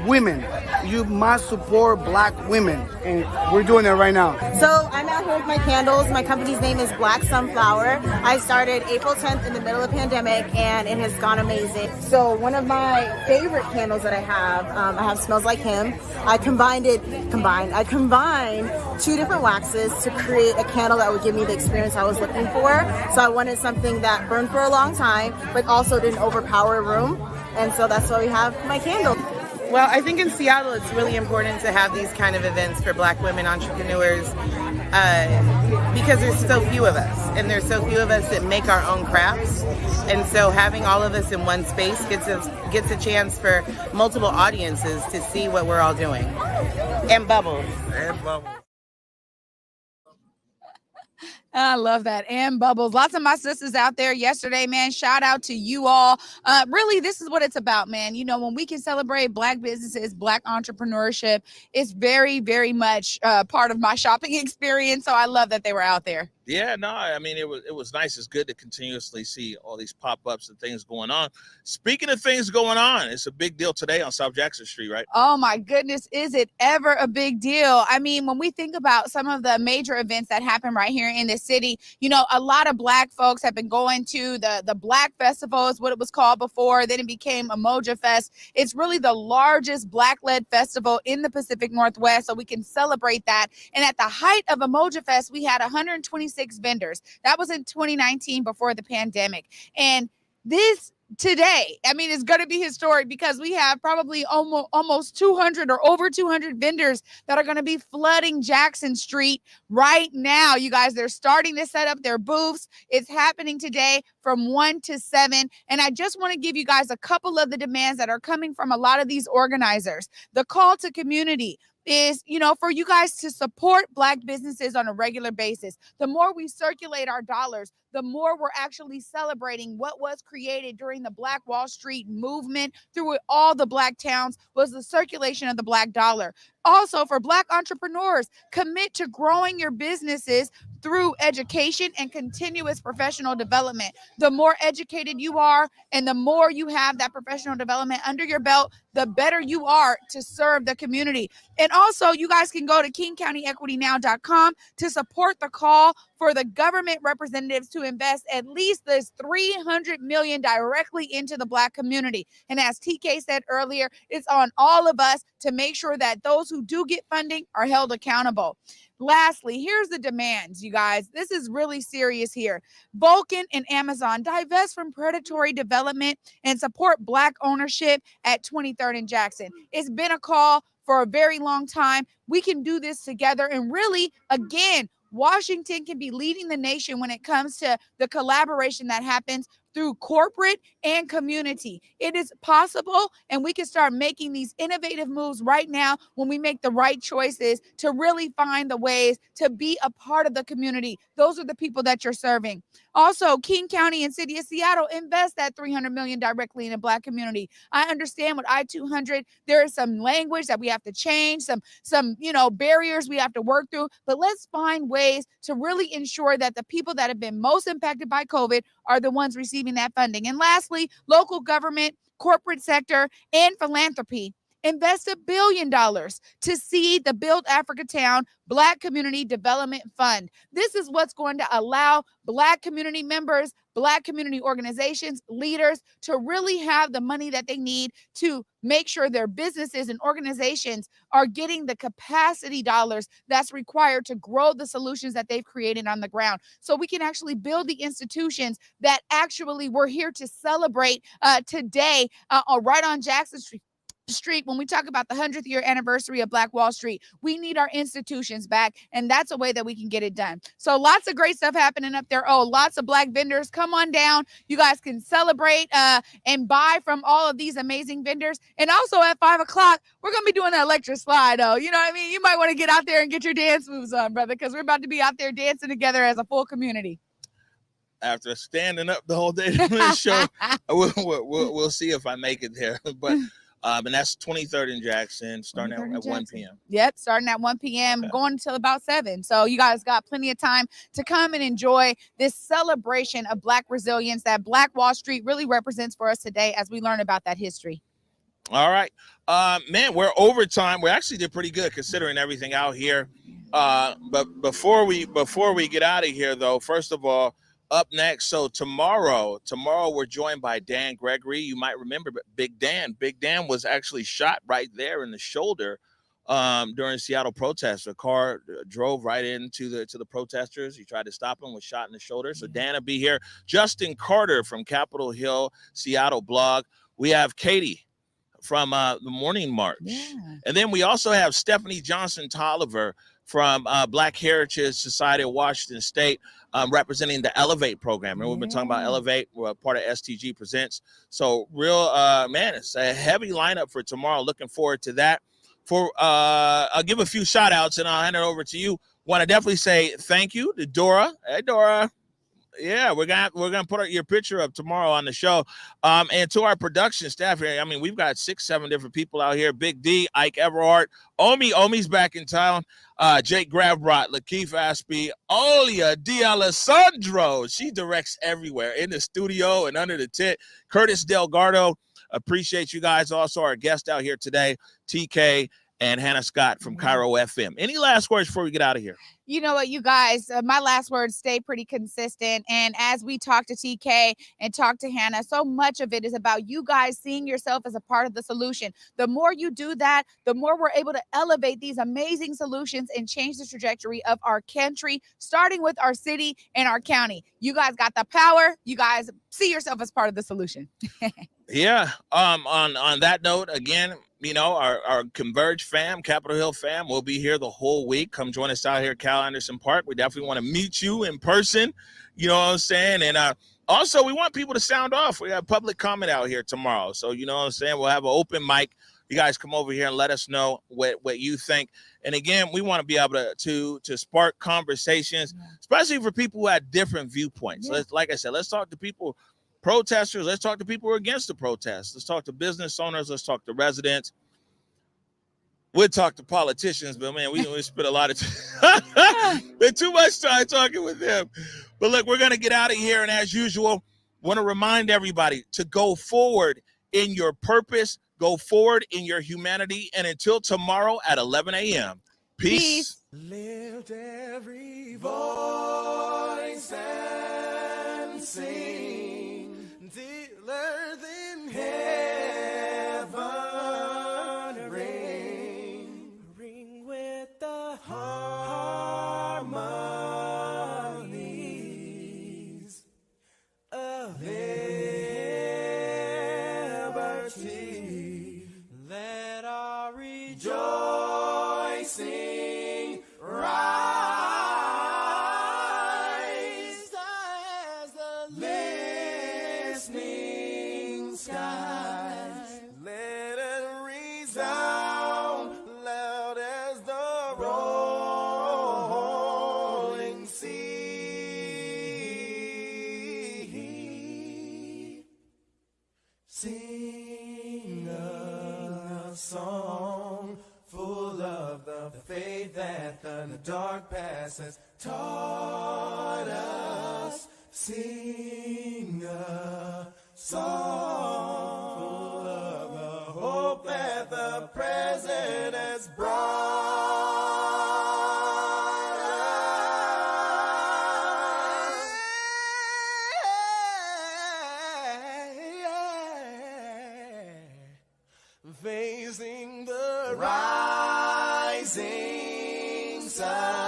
women. You must support Black women, and we're doing it right now. So I'm out here with my candles. My company's name is Black Sunflower. I started April 10th in the middle of the pandemic, and it has gone amazing. So one of my favorite candles that I have Smells Like Him. I combined two different waxes to create a candle that would give me the experience I was looking for. So I wanted something that burned for a long time, but also didn't overpower a room. And so that's why we have my candle. Well, I think in Seattle, it's really important to have these kind of events for Black women entrepreneurs because there's so few of us, and there's so few of us that make our own crafts. And so having all of us in one space gets a chance for multiple audiences to see what we're all doing. And bubbles. I love that. And bubbles. Lots of my sisters out there yesterday, man. Shout out to you all. Really, this is what it's about, man. When we can celebrate Black businesses, Black entrepreneurship, it's very, very much part of my shopping experience. So I love that they were out there. Yeah, no, I mean, it was nice. It's good to continuously see all these pop-ups and things going on. Speaking of things going on, it's a big deal today on South Jackson Street, right? Oh my goodness, is it ever a big deal? I mean, when we think about some of the major events that happen right here in the city, a lot of Black folks have been going to the Black Festival is what it was called before. Then it became Emoja Fest. It's really the largest Black-led festival in the Pacific Northwest, so we can celebrate that. And at the height of Emoja Fest, we had 126 vendors. That was in 2019 before the pandemic. And this today, I mean, it's going to be historic because we have probably almost 200 or over 200 vendors that are going to be flooding Jackson Street right now. You guys, they're starting to set up their booths. It's happening today from 1 to 7. And I just want to give you guys a couple of the demands that are coming from a lot of these organizers. The call to community is, for you guys to support Black businesses on a regular basis. The more we circulate our dollars, the more we're actually celebrating what was created during the Black Wall Street movement through all the Black towns was the circulation of the Black dollar. Also, for Black entrepreneurs, commit to growing your businesses through education and continuous professional development. The more educated you are and the more you have that professional development under your belt, the better you are to serve the community. And also, you guys can go to KingCountyEquityNow.com to support the call for the government representatives to invest at least this $300 million directly into the Black community. And as TK said earlier, it's on all of us to make sure that those who do get funding are held accountable. Lastly, here's the demands, you guys. This is really serious here. Vulcan and Amazon divest from predatory development and support Black ownership at 23rd and Jackson. It's been a call for a very long time. We can do this together. And really, again, Washington can be leading the nation when it comes to the collaboration that happens through corporate and community. It is possible, and we can start making these innovative moves right now when we make the right choices to really find the ways to be a part of the community. Those are the people that you're serving. Also, King County and City of Seattle invest that $300 million directly in the Black community. I understand with I-200, there is some language that we have to change, some barriers we have to work through, but let's find ways to really ensure that the people that have been most impacted by COVID are the ones receiving that funding. And lastly, local government, corporate sector, and philanthropy. Invest $1 billion to seed the Build Africa Town Black Community Development Fund. This is what's going to allow Black community members, Black community organizations, leaders to really have the money that they need to make sure their businesses and organizations are getting the capacity dollars that's required to grow the solutions that they've created on the ground. So we can actually build the institutions that actually we're here to celebrate today right on Jackson Street. When we talk about the 100th year anniversary of Black Wall Street, we need our institutions back, and that's a way that we can get it done. So lots of great stuff happening up there. Oh, lots of Black vendors. Come on down. You guys can celebrate and buy from all of these amazing vendors. And also at 5 o'clock, we're going to be doing an electric slide. Oh, you know what I mean? You might want to get out there and get your dance moves on, brother, because we're about to be out there dancing together as a full community. After standing up the whole day doing this show, we'll see if I make it there. But and that's 23rd in Jackson, starting at 1 p.m. Yep, starting at 1 p.m., going until about 7. So you guys got plenty of time to come and enjoy this celebration of Black resilience that Black Wall Street really represents for us today as we learn about that history. All right. Man, we're overtime. We actually did pretty good considering everything out here. But before we get out of here, though, first of all, up next, so tomorrow we're joined by Dan Gregory. You might remember Big Dan. Big Dan was actually shot right there in the shoulder during Seattle protests. A car drove right into the protesters. He tried to stop him, was shot in the shoulder. So Dan will be here. Justin Carter from Capitol Hill, Seattle blog. We have Katie from the Morning March. Yeah. And then we also have Stephanie Johnson-Tolliver from Black Heritage Society of Washington State, representing the Elevate program. And we've been talking about Elevate. We're part of STG Presents. So real, man, it's a heavy lineup for tomorrow. Looking forward to that. I'll give a few shout outs and I'll hand it over to you. Want to definitely say thank you to Dora. Hey, Dora. Yeah, we're gonna put your picture up tomorrow on the show, and to our production staff here. I mean, we've got 6-7 different people out here. Big D, Ike Everhart, Omi's back in town. Jake Gravbrot, Lakeith Aspie, Olia D'Alessandro. She directs everywhere in the studio and under the tent. Curtis Delgado. Appreciate you guys. Also, our guest out here today, TK and Hannah Scott from Cairo FM. Any last words before we get out of here? You know what, you guys, my last words stay pretty consistent. And as we talk to TK and talk to Hannah, so much of it is about you guys seeing yourself as a part of the solution. The more you do that, the more we're able to elevate these amazing solutions and change the trajectory of our country, starting with our city and our county. You guys got the power. You guys see yourself as part of the solution. Yeah. On that note, again, you know, our Converge fam, Capitol Hill fam, will be here the whole week. Come join us out here at Cal Anderson Park. We definitely want to meet you in person. You know what I'm saying? And also, we want people to sound off. We have public comment out here tomorrow. So, you know what I'm saying? We'll have an open mic. You guys come over here and let us know what you think. And again, we want to be able to spark conversations, especially for people who have different viewpoints. Yeah. Like I said, let's talk to people, protesters. Let's talk to people who are against the protests. Let's talk to business owners. Let's talk to residents. We'll talk to politicians, but man, we spent a lot of spent too much time talking with them. But look, we're going to get out of here. And as usual, want to remind everybody to go forward in your purpose, go forward in your humanity. And until tomorrow at 11 a.m., peace. Lift every voice and sing till earth in heaven ring with the harmonies of liberty. Let our rejoicing rise. As the rolling sea. Sing a song full of the faith that the dark past has taught us. Sing a song full of the hope that the present has brought us. Facing the rising sun.